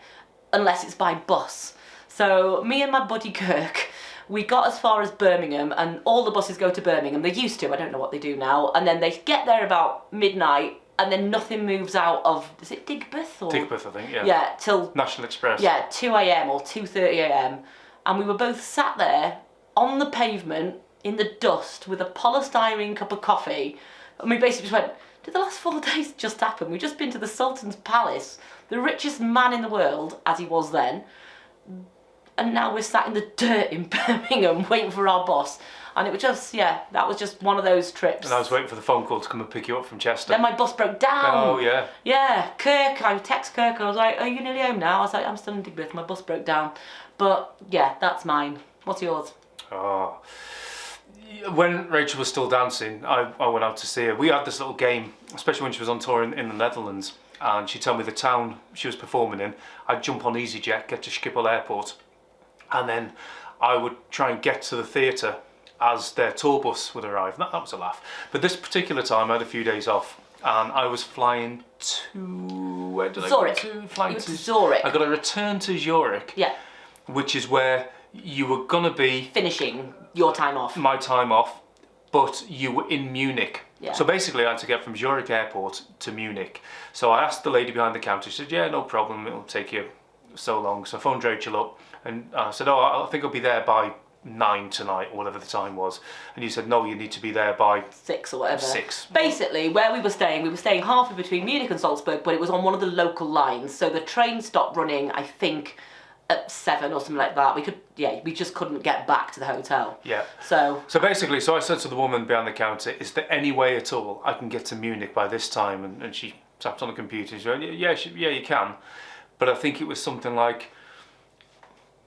Speaker 1: unless it's by bus. So me and my buddy Kirk, we got as far as Birmingham, and all the buses go to Birmingham. They used to, I don't know what they do now. And then they get there about midnight, and then nothing moves out of, is it Digbeth? Or?
Speaker 2: Digbeth, I think, yeah.
Speaker 1: Yeah, till...
Speaker 2: National Express.
Speaker 1: Yeah, 2 a.m. or 2:30 a.m. And we were both sat there on the pavement in the dust with a polystyrene cup of coffee. And we basically just went, did the last 4 days just happen? We've just been to the Sultan's Palace, the richest man in the world, as he was then. And now we're sat in the dirt in Birmingham waiting for our bus. And it was just, yeah, that was just one of those trips.
Speaker 2: And I was waiting for the phone call to come and pick you up from Chester.
Speaker 1: Then my bus broke down.
Speaker 2: Oh, yeah.
Speaker 1: Yeah, Kirk, I text Kirk, I was like, are you nearly home now? I was like, I'm still in Digbeth, my bus broke down. But yeah, that's mine. What's yours?
Speaker 2: Oh. When Rachel was still dancing, I went out to see her. We had this little game, especially when she was on tour in the Netherlands. And she'd tell me the town she was performing in. I'd jump on EasyJet, get to Schiphol Airport. And then I would try and get to the theatre as their tour bus would arrive. That was a laugh. But this particular time, I had a few days off, and I was flying to... Where did
Speaker 1: Zurich.
Speaker 2: I go to? Flying to
Speaker 1: Zurich.
Speaker 2: I got to return to Zurich.
Speaker 1: Yeah.
Speaker 2: Which is where you were going to be...
Speaker 1: Finishing your time off.
Speaker 2: My time off, but you were in Munich.
Speaker 1: Yeah.
Speaker 2: So basically I had to get from Zurich Airport to Munich. So I asked the lady behind the counter, she said, yeah, no problem, it'll take you so long. So I phoned Rachel up and I said, oh, I think I'll be there by 9 tonight, or whatever the time was. And you said, no, you need to be there by
Speaker 1: 6 or whatever.
Speaker 2: 6.
Speaker 1: Basically, where we were staying halfway between Munich and Salzburg, but it was on one of the local lines. So the train stopped running, I think, at 7 or something like that. We just couldn't get back to the hotel.
Speaker 2: Yeah.
Speaker 1: So
Speaker 2: basically, I said to the woman behind the counter, is there any way at all I can get to Munich by this time? And she tapped on the computer and she went, yeah, you can. But I think it was something like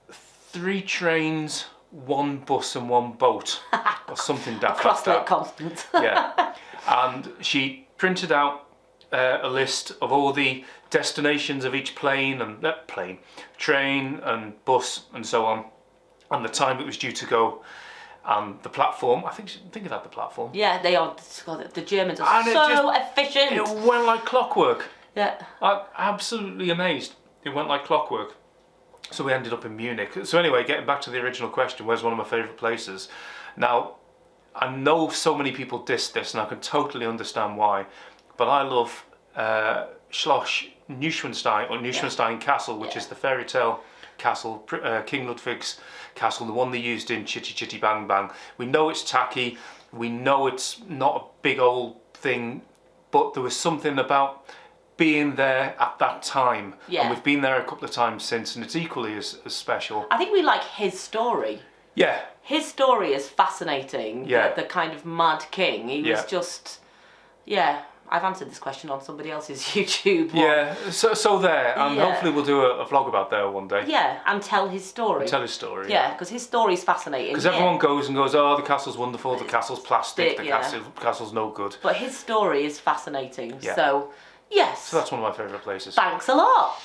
Speaker 2: 3 trains, 1 bus and 1 boat, or something daft like that.
Speaker 1: Constant.
Speaker 2: Yeah. And she printed out a list of all the destinations of each train and bus and so on, and the time it was due to go, and the platform. I think it had the platform.
Speaker 1: Yeah, they are. The Germans are so efficient.
Speaker 2: It went like clockwork.
Speaker 1: Yeah.
Speaker 2: I'm absolutely amazed. It went like clockwork. So we ended up in Munich. So anyway, getting back to the original question, where's one of my favourite places? Now, I know so many people diss this, and I can totally understand why, but I love Schloss Neuschwanstein, or Neuschwanstein Castle, which is the fairy tale castle, King Ludwig's castle, the one they used in Chitty Chitty Bang Bang. We know it's tacky, we know it's not a big old thing, but there was something about being there at that time.
Speaker 1: Yeah.
Speaker 2: And we've been there a couple of times since, and it's equally as special.
Speaker 1: I think we like his story.
Speaker 2: Yeah.
Speaker 1: His story is fascinating.
Speaker 2: Yeah.
Speaker 1: The kind of mad king. He was just, yeah. I've answered this question on somebody else's YouTube one.
Speaker 2: Yeah, so there, and
Speaker 1: Yeah.
Speaker 2: hopefully we'll do a vlog about there one day.
Speaker 1: Yeah, and tell his story.
Speaker 2: Tell his story.
Speaker 1: Yeah, because his story's fascinating.
Speaker 2: Because everyone goes, oh, the castle's wonderful, the castle's plastic, the
Speaker 1: yeah.
Speaker 2: castle's no good.
Speaker 1: But his story is fascinating.
Speaker 2: Yeah.
Speaker 1: So, yes.
Speaker 2: So that's one of my favourite places.
Speaker 1: Thanks a lot.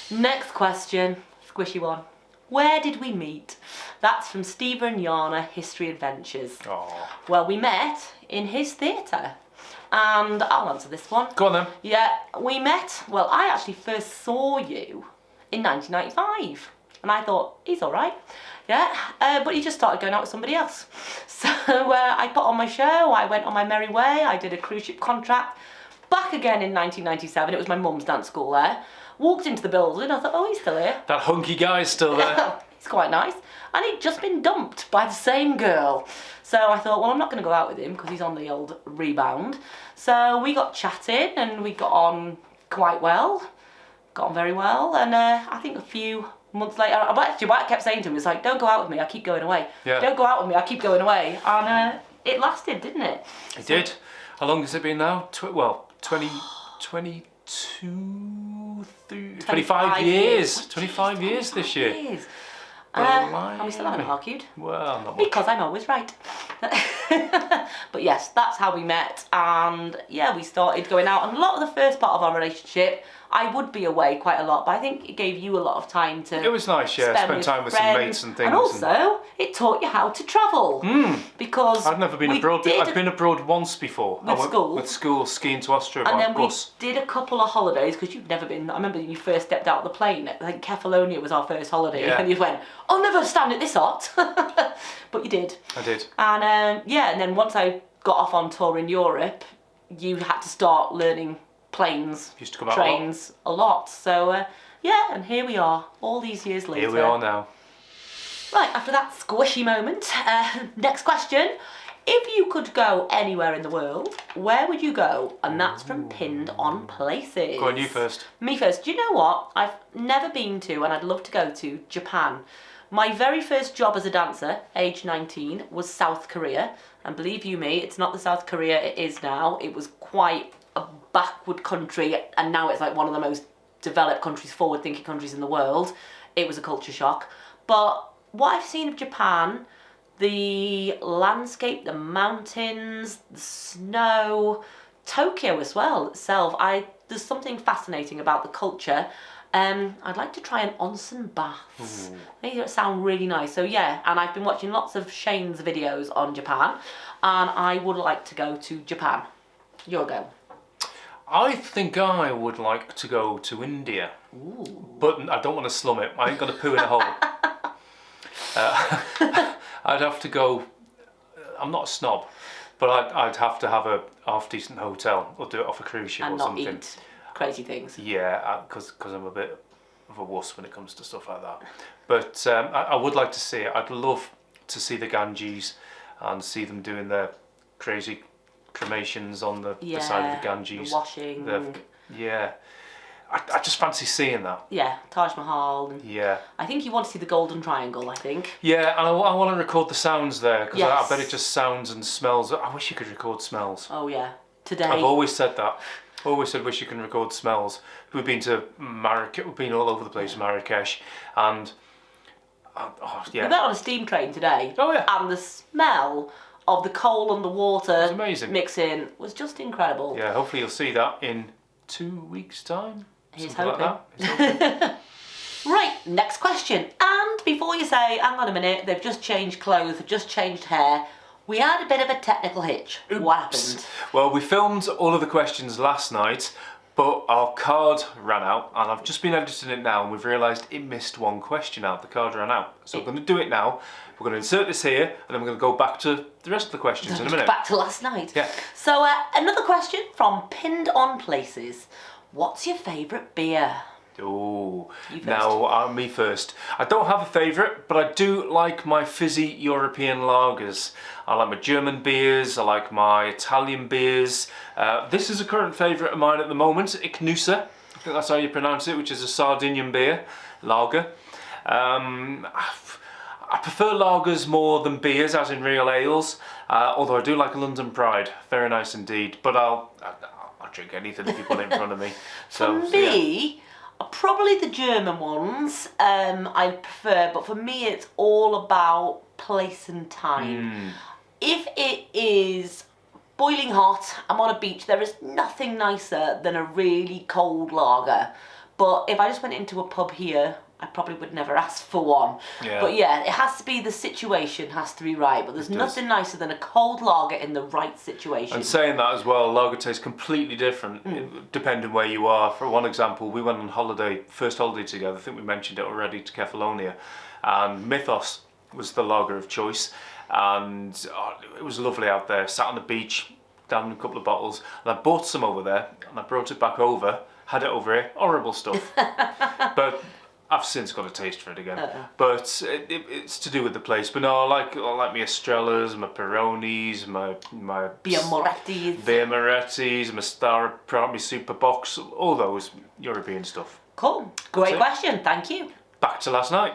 Speaker 1: Next question, squishy one. Where did we meet? That's from Stephen and YHANA History Adventures.
Speaker 2: Oh.
Speaker 1: Well, we met in his theatre. And I'll answer this one.
Speaker 2: Go on then.
Speaker 1: Yeah, we met, well, I actually first saw you in 1995. And I thought, he's all right. Yeah, but he just started going out with somebody else. So I put on my show, I went on my merry way, I did a cruise ship contract. Back again in 1997, it was my mum's dance school there. Walked into the building, I thought, oh, he's still here.
Speaker 2: That hunky guy's still there.
Speaker 1: He's quite nice. And he'd just been dumped by the same girl. So I thought, well, I'm not going to go out with him because he's on the old rebound. So we got chatting and we got on quite well. Got on very well. And I think a few months later, actually what I kept saying to him was like, don't go out with me, I keep going away.
Speaker 2: Yeah.
Speaker 1: Don't go out with me, I keep going away. And it lasted, didn't it?
Speaker 2: It did. How long has it been now? 22, 25 years. 25 years this year.
Speaker 1: Years. And we still haven't argued.
Speaker 2: Well, not much.
Speaker 1: Because I'm always right. But yes, that's how we met. And yeah, we started going out. And a lot of the first part of our relationship, I would be away quite a lot, but I think it gave you a lot of time to.
Speaker 2: It was nice, yeah. Spend time with some mates and things.
Speaker 1: And also, it taught you how to travel. Because
Speaker 2: I've never been abroad. I've been abroad once before.
Speaker 1: With school?
Speaker 2: With school, skiing to Austria
Speaker 1: and
Speaker 2: by
Speaker 1: then
Speaker 2: bus.
Speaker 1: we did a couple of holidays, because you've never been. I remember when you first stepped out of the plane. I think Kefalonia was our first holiday,
Speaker 2: Yeah.
Speaker 1: and you went, "I'll never stand it this hot," but you did.
Speaker 2: I did.
Speaker 1: And yeah, and then once I got off on tour in Europe, you had to start learning planes,
Speaker 2: Used to come out
Speaker 1: trains a lot. So yeah, and here we are, all these years later.
Speaker 2: Here we are now.
Speaker 1: Right, after that squishy moment, next question. If you could go anywhere in the world, where would you go? And that's from Pinned on Places.
Speaker 2: Go on, you first.
Speaker 1: Me first. Do you know what? I've never been to, and I'd love to go to, Japan. My very first job as a dancer, age 19, was South Korea. And believe you me, it's not the South Korea it is now. It was quite a backward country, and now it's like one of the most developed countries, forward-thinking countries in the world. It was a culture shock. But what I've seen of Japan, the landscape, the mountains, the snow, Tokyo as well itself, there's something fascinating about the culture. I'd like to try an onsen baths. They sound really nice. So yeah, and I've been watching lots of Shane's videos on Japan, and I would like to go to Japan. Your go.
Speaker 2: I think I would like to go to India.
Speaker 1: Ooh.
Speaker 2: But I don't want to slum it. I ain't going to poo in a hole. I'd have to go. I'm not a snob, but I'd have to have a half-decent hotel or do it off a cruise ship
Speaker 1: And
Speaker 2: or
Speaker 1: not
Speaker 2: something.
Speaker 1: eat crazy things.
Speaker 2: Yeah, because I'm a bit of a wuss when it comes to stuff like that. But I would like to see it. I'd love to see the Ganges and see them doing their crazy cremations on the side of the Ganges.
Speaker 1: The washing.
Speaker 2: Yeah. I just fancy seeing that.
Speaker 1: Yeah, Taj Mahal. And
Speaker 2: Yeah.
Speaker 1: I think you want to see the Golden Triangle, I think.
Speaker 2: Yeah, and I want to record the sounds there, because
Speaker 1: Yes.
Speaker 2: I bet it just sounds and smells. I wish you could record smells.
Speaker 1: Oh yeah, today.
Speaker 2: I've always said that. Always said wish you can record smells. We've been to Marrakesh, we've been all over the place in Marrakesh, and
Speaker 1: We went on a steam train today.
Speaker 2: Oh yeah.
Speaker 1: And the smell of the coal and the water
Speaker 2: amazing.
Speaker 1: mixing was just incredible.
Speaker 2: Yeah, hopefully you'll see that in 2 weeks' time.
Speaker 1: He's
Speaker 2: Something
Speaker 1: hoping.
Speaker 2: like that.
Speaker 1: Right, next question. And before you say, hang on a minute, they've just changed clothes, they've just changed hair, we had a bit of a technical hitch.
Speaker 2: Oops.
Speaker 1: What happened?
Speaker 2: Well, we filmed all of the questions last night, but our card ran out, and I've just been editing it now, and we've realised it missed one question out. The card ran out. So we're going to do it now. We're going to insert this here, and then we're going to go back to the rest of the questions in a minute.
Speaker 1: Back to last night.
Speaker 2: Yeah.
Speaker 1: So another question from Pinned on Places. What's your favourite beer?
Speaker 2: Oh,
Speaker 1: You first.
Speaker 2: now me first. I don't have a favourite, but I do like my fizzy European lagers. I like my German beers, I like my Italian beers. This is a current favourite of mine at the moment, Ichnusa. I think that's how you pronounce it, which is a Sardinian beer, lager. I prefer lagers more than beers, as in real ales, although I do like a London Pride, very nice indeed. But I'll I'll drink anything if you put it in front of me. So,
Speaker 1: For me, probably the German ones I prefer, but for me it's all about place and time. If it is boiling hot, I'm on a beach, there is nothing nicer than a really cold lager. But if I just went into a pub here, I probably would never ask for one.
Speaker 2: Yeah.
Speaker 1: But yeah, it has to be, the situation has to be right. But there's nothing nicer than a cold lager in the right situation.
Speaker 2: And saying that as well, lager tastes completely different depending where you are. For one example, we went on holiday, first holiday together, I think we mentioned it already, to Kefalonia. And Mythos was the lager of choice. And it was lovely out there, sat on the beach, down a couple of bottles. And I bought some over there, and I brought it back over, had it over here, horrible stuff. But I've since got a taste for it again. But it's to do with the place. But no, I like my Estrellas, my Peronis, my
Speaker 1: Via
Speaker 2: Moretti's, my Star Proud, my Super Box, all those European stuff.
Speaker 1: Cool. Great question. Thank you.
Speaker 2: Back to last night.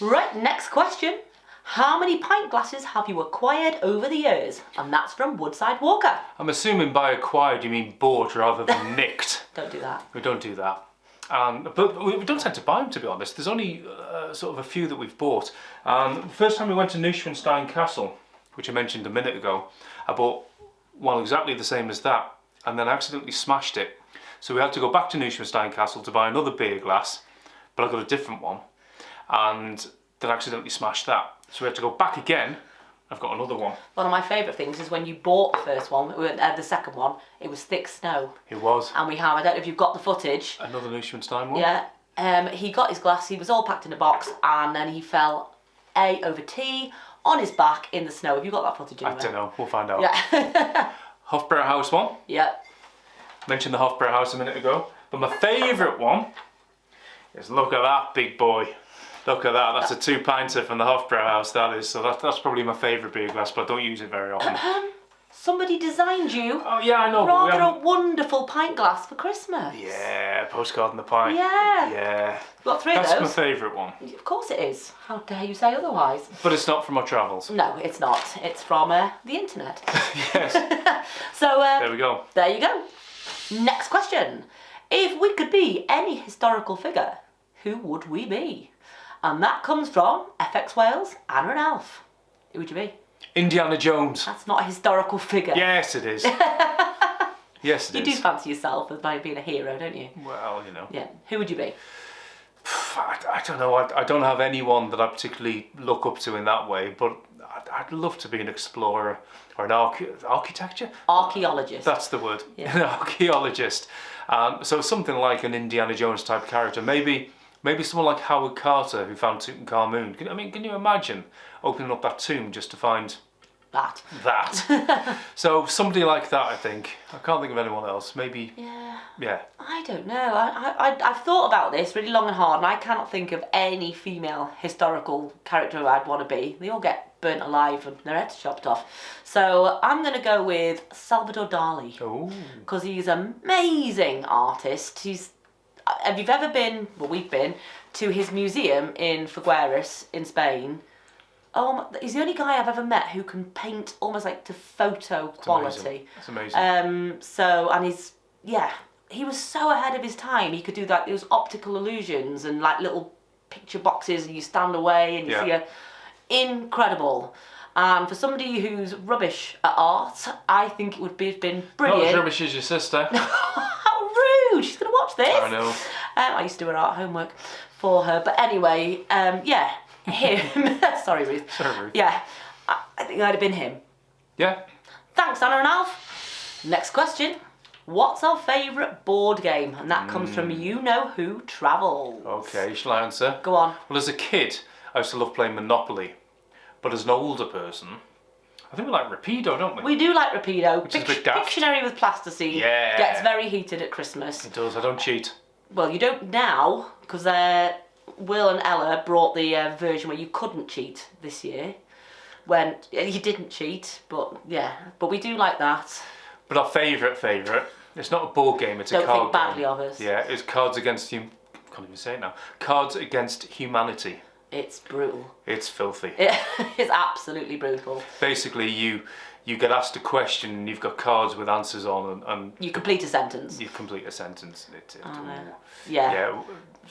Speaker 1: Right, next question. How many pint glasses have you acquired over the years? And that's from Woodside Walker.
Speaker 2: I'm assuming by acquired you mean bought rather than nicked.
Speaker 1: Don't do that.
Speaker 2: We don't do that. But we don't tend to buy them, to be honest. There's only sort of a few that we've bought. The first time we went to Neuschwanstein Castle, which I mentioned a minute ago, I bought one exactly the same as that, and then accidentally smashed it. So we had to go back to Neuschwanstein Castle to buy another beer glass, but I got a different one, and then accidentally smashed that. So we had to go back again. I've got another one. One
Speaker 1: of my favourite things is when you bought the first one, the second one, it was thick snow.
Speaker 2: It was.
Speaker 1: And we have, I don't know if you've got the footage.
Speaker 2: Another Neuschwanstein one?
Speaker 1: Yeah. He got his glass, he was all packed in a box, and then he fell A over T on his back in the snow. Have you got that footage anywhere?
Speaker 2: I don't know, we'll find out.
Speaker 1: Yeah.
Speaker 2: Hofbrauhaus one.
Speaker 1: Yeah.
Speaker 2: Mentioned the Hofbrauhaus a minute ago. But my favourite one is, look at that big boy. Look at that, that's a 2-pinter from the Hofbrauhaus, that is. So that's probably my favourite beer glass, but I don't use it very often.
Speaker 1: Somebody designed you
Speaker 2: I know,
Speaker 1: rather a wonderful pint glass for Christmas.
Speaker 2: Yeah, Postcard and a Pint.
Speaker 1: Yeah.
Speaker 2: Yeah.
Speaker 1: You've got 3 of those.
Speaker 2: That's my favourite one.
Speaker 1: Of course it is. How dare you say otherwise?
Speaker 2: But it's not from our travels.
Speaker 1: No, it's not. It's from the internet.
Speaker 2: Yes.
Speaker 1: So
Speaker 2: there we go.
Speaker 1: There you go. Next question. If we could be any historical figure, who would we be? And that comes from FX Wales, Anna and Alf. Who would you be?
Speaker 2: Indiana Jones.
Speaker 1: That's not a historical figure.
Speaker 2: Yes, it is. Yes, it is.
Speaker 1: You do fancy yourself as being a hero, don't you?
Speaker 2: Well, you know.
Speaker 1: Yeah. Who would you be?
Speaker 2: I don't know. I don't have anyone that I particularly look up to in that way, but I'd love to be an explorer or an architecture?
Speaker 1: Archaeologist.
Speaker 2: That's the word.
Speaker 1: Yeah.
Speaker 2: An archaeologist. So something like an Indiana Jones type character. Maybe someone like Howard Carter, who found Tutankhamun. Can you imagine opening up that tomb just to find
Speaker 1: that?
Speaker 2: So somebody like that, I think. I can't think of anyone else. Maybe. Yeah. I
Speaker 1: don't know. I've thought about this really long and hard, and I cannot think of any female historical character who I'd want to be. They all get burnt alive and their heads chopped off. So I'm going to go with Salvador Dali.
Speaker 2: Oh.
Speaker 1: Because he's an amazing artist. Have you ever been, well, we've been, to his museum in Figueres in Spain? He's the only guy I've ever met who can paint almost like to photo quality.
Speaker 2: That's amazing.
Speaker 1: He was so ahead of his time. He could do that. It was optical illusions and like little picture boxes, and you stand away and you see incredible. And for somebody who's rubbish at art, I think it would have been brilliant.
Speaker 2: Not as rubbish as your sister.
Speaker 1: How rude! She's going to watch this.
Speaker 2: I know.
Speaker 1: I used to do her art homework for her. But anyway, him. Sorry, Ruth.
Speaker 2: Sorry, Ruth.
Speaker 1: Yeah, I think I'd have been him.
Speaker 2: Yeah.
Speaker 1: Thanks, Anna and Alf. Next question. What's our favourite board game? And that comes from UNOWHO Travels.
Speaker 2: Okay, shall I answer?
Speaker 1: Go on.
Speaker 2: Well, as a kid, I used to love playing Monopoly. But as an older person, I think we like Rapido, don't we?
Speaker 1: We do like Rapido.
Speaker 2: Which is a bit daft.
Speaker 1: Pictionary with plasticine.
Speaker 2: Yeah.
Speaker 1: Gets very heated at Christmas.
Speaker 2: It does. I don't cheat.
Speaker 1: Well, you don't now, because Will and Ella brought the version where you couldn't cheat this year. When you didn't cheat, but we do like that.
Speaker 2: But our favourite, it's not a board game, it's a card game.
Speaker 1: Don't think badly of us.
Speaker 2: Yeah, it's Cards Against can't even say it now. Cards Against Humanity.
Speaker 1: It's brutal.
Speaker 2: It's filthy.
Speaker 1: It's absolutely brutal.
Speaker 2: Basically, you you get asked a question and you've got cards with answers on, and
Speaker 1: you complete a sentence.
Speaker 2: You complete a sentence.
Speaker 1: Yeah.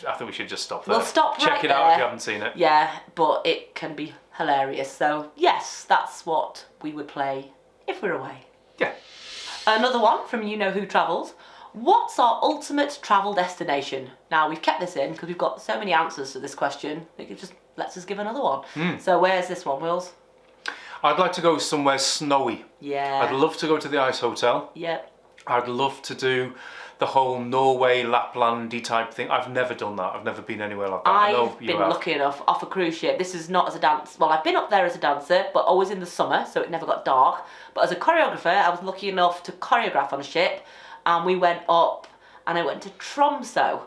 Speaker 2: I think we should just stop there.
Speaker 1: We'll stop right
Speaker 2: Check it out if you haven't seen it.
Speaker 1: Yeah, but it can be hilarious. So yes, that's what we would play if we're away.
Speaker 2: Yeah.
Speaker 1: Another one from You Know Who Travels. What's our ultimate travel destination? Now, we've kept this in because we've got so many answers to this question. It just lets us give another one. So where's this one, Wills?
Speaker 2: I'd like to go somewhere snowy.
Speaker 1: Yeah.
Speaker 2: I'd love to go to the Ice Hotel.
Speaker 1: Yep.
Speaker 2: I'd love to do the whole Norway, Laplandy type thing. I've never done that. I've never been anywhere like that.
Speaker 1: I've been lucky enough off a cruise ship. This is not as a dance. Well, I've been up there as a dancer, but always in the summer, so it never got dark. But as a choreographer, I was lucky enough to choreograph on a ship, and we went up, and I went to Tromsø.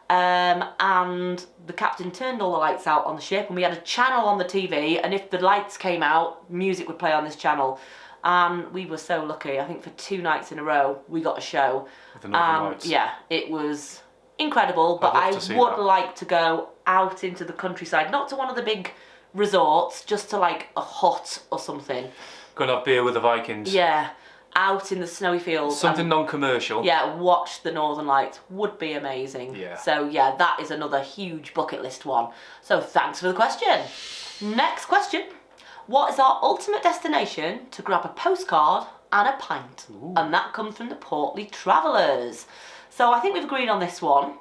Speaker 1: And the captain turned all the lights out on the ship, and we had a channel on the TV, and if the lights came out, music would play on this channel. And we were so lucky. I think for 2 nights in a row we got a show.
Speaker 2: With the Northern Lights.
Speaker 1: Yeah, it was incredible. But I would like to go out into the countryside, not to one of the big resorts, just to like a hut or something.
Speaker 2: Go and have beer with the Vikings.
Speaker 1: Yeah, out in the snowy fields.
Speaker 2: Something non-commercial.
Speaker 1: Yeah, watch the Northern Lights would be amazing.
Speaker 2: Yeah.
Speaker 1: So yeah, that is another huge bucket list one. So thanks for the question. Next question. What is our ultimate destination to grab a postcard and a pint? Ooh. And that comes from the Portly Travellers. So I think we've agreed on this one.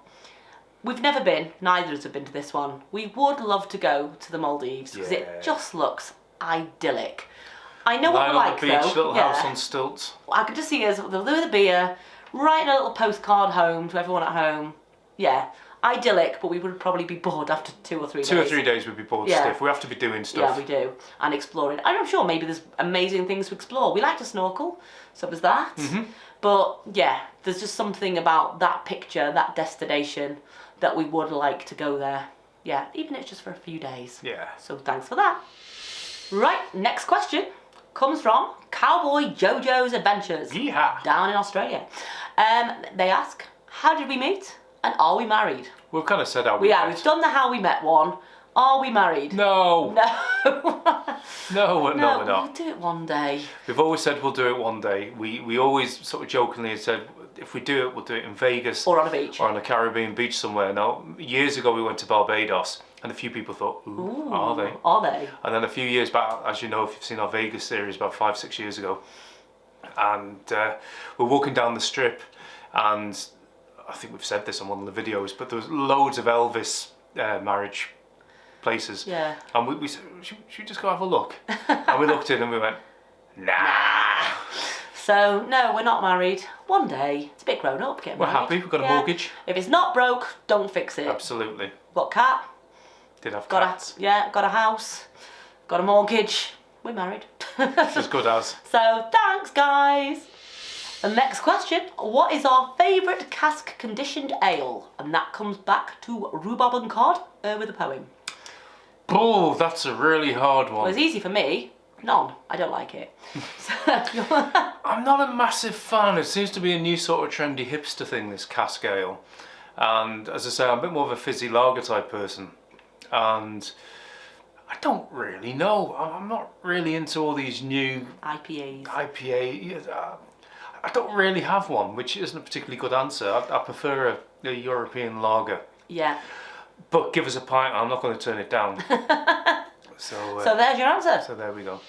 Speaker 1: We've never been, neither of us have been to this one. We would love to go to the Maldives because it just looks idyllic. I know what we're like though.
Speaker 2: Beach, little house on stilts.
Speaker 1: I could just see us with a beer, writing a little postcard home to everyone at home. Yeah. Idyllic, but we would probably be bored after 2 or 3 days.
Speaker 2: 2 or 3 days we'd be bored stiff. We have to be doing stuff.
Speaker 1: Yeah, we do. And exploring. And I'm sure maybe there's amazing things to explore. We like to snorkel, so there's that. But yeah, there's just something about that picture, that destination, that we would like to go there. Yeah, even if it's just for a few days.
Speaker 2: Yeah.
Speaker 1: So thanks for that. Right, next question comes from Cowboy JOJO'S Adventures.
Speaker 2: Yeehaw.
Speaker 1: Down in Australia. They ask, how did we meet? And are we married?
Speaker 2: We've kind of said how we met.
Speaker 1: Yeah, we've done the how we met one. Are we married?
Speaker 2: No.
Speaker 1: No.
Speaker 2: No, we're not.
Speaker 1: We'll do it one day.
Speaker 2: We've always said we'll do it one day. We always sort of jokingly said if we do it, we'll do it in Vegas.
Speaker 1: Or on a beach.
Speaker 2: Or on a Caribbean beach somewhere. Now, years ago we went to Barbados and a few people thought, ooh, are they?
Speaker 1: Are they?
Speaker 2: And then a few years back, as you know, if you've seen our Vegas series about 5-6 years ago, and we're walking down the strip, and I think we've said this on one of the videos, but there was loads of Elvis marriage places.
Speaker 1: Yeah.
Speaker 2: And we said, should we just go have a look? And we looked in and we went, nah.
Speaker 1: So, no, we're not married. One day. It's a bit grown up, getting
Speaker 2: We're
Speaker 1: married.
Speaker 2: happy, we've got a mortgage.
Speaker 1: If it's not broke, don't fix it.
Speaker 2: Absolutely.
Speaker 1: Got a cat.
Speaker 2: Did have cats.
Speaker 1: Got a house. Got a mortgage. We're married.
Speaker 2: As good as.
Speaker 1: So, thanks, guys. The next question, what is our favourite cask conditioned ale? And that comes back to Rhubarb and Cod with a poem.
Speaker 2: Oh, that's a really hard one.
Speaker 1: Well, it's easy for me. None. I don't like it.
Speaker 2: I'm not a massive fan. It seems to be a new sort of trendy hipster thing, this cask ale. And as I say, I'm a bit more of a fizzy lager type person. And I don't really know. I'm not really into all these new
Speaker 1: IPA.
Speaker 2: I don't really have one, which isn't a particularly good answer. I prefer a European lager.
Speaker 1: Yeah.
Speaker 2: But give us a pint, I'm not going to turn it down. So
Speaker 1: there's your answer.
Speaker 2: So there we go.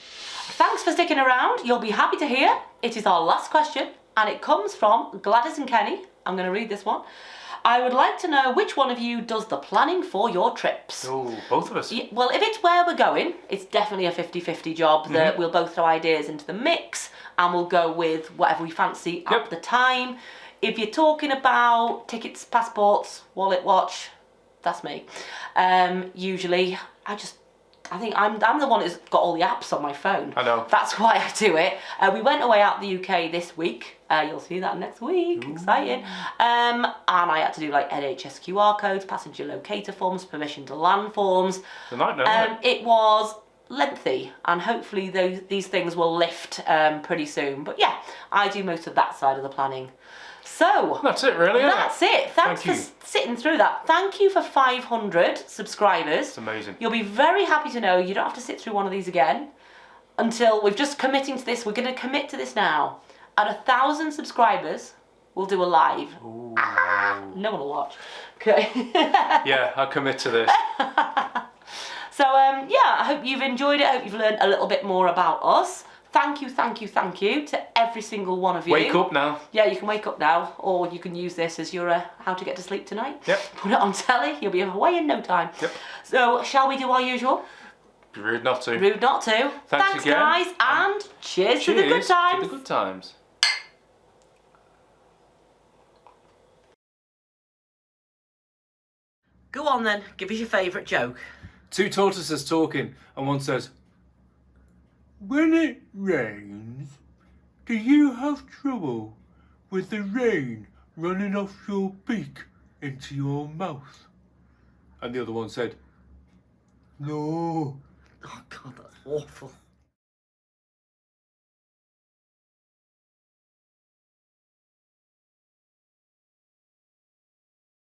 Speaker 1: Thanks for sticking around. You'll be happy to hear it is our last question, and it comes from Gladys and Kenny. I'm going to read this one. I would like to know which one of you does the planning for your trips.
Speaker 2: Oh, both of us.
Speaker 1: Yeah, well, if it's where we're going, it's definitely a 50-50 job that we'll both throw ideas into the mix and we'll go with whatever we fancy at the time. If you're talking about tickets, passports, wallet, watch, that's me. Usually, I think I'm the one who's got all the apps on my phone.
Speaker 2: I know.
Speaker 1: That's why I do it. We went away out the UK this week. You'll see that next week. Ooh. Exciting. And I had to do like NHS QR codes, passenger locator forms, permission to land forms.
Speaker 2: It's a nightmare,
Speaker 1: it was lengthy, and hopefully these things will lift pretty soon. But yeah, I do most of that side of the planning. So
Speaker 2: that's it, really.
Speaker 1: That's it. Thanks for sitting through that. Thank you for 500 subscribers.
Speaker 2: It's amazing.
Speaker 1: You'll be very happy to know you don't have to sit through one of these again. until we've just committing to this. We're going to commit to this now. At 1,000 subscribers, we'll do a live.
Speaker 2: Ooh.
Speaker 1: No one will watch. Okay.
Speaker 2: Yeah, I'll commit to this.
Speaker 1: So yeah, I hope you've enjoyed it. I hope you've learned a little bit more about us. Thank you to every single one of you.
Speaker 2: Wake up now.
Speaker 1: Yeah, you can wake up now, or you can use this as your how to get to sleep tonight.
Speaker 2: Yep.
Speaker 1: Put it on telly, you'll be away in no time.
Speaker 2: Yep.
Speaker 1: So, shall we do our usual?
Speaker 2: Be rude not to.
Speaker 1: Rude not to. Thanks
Speaker 2: again.
Speaker 1: guys, and cheers to the good times.
Speaker 2: To the good times.
Speaker 1: Go on then, give us your favourite joke.
Speaker 2: Two tortoises talking, and one says, "When it rains, do you have trouble with the rain running off your beak into your mouth?" And the other one said, "No."
Speaker 1: Oh God, that's awful.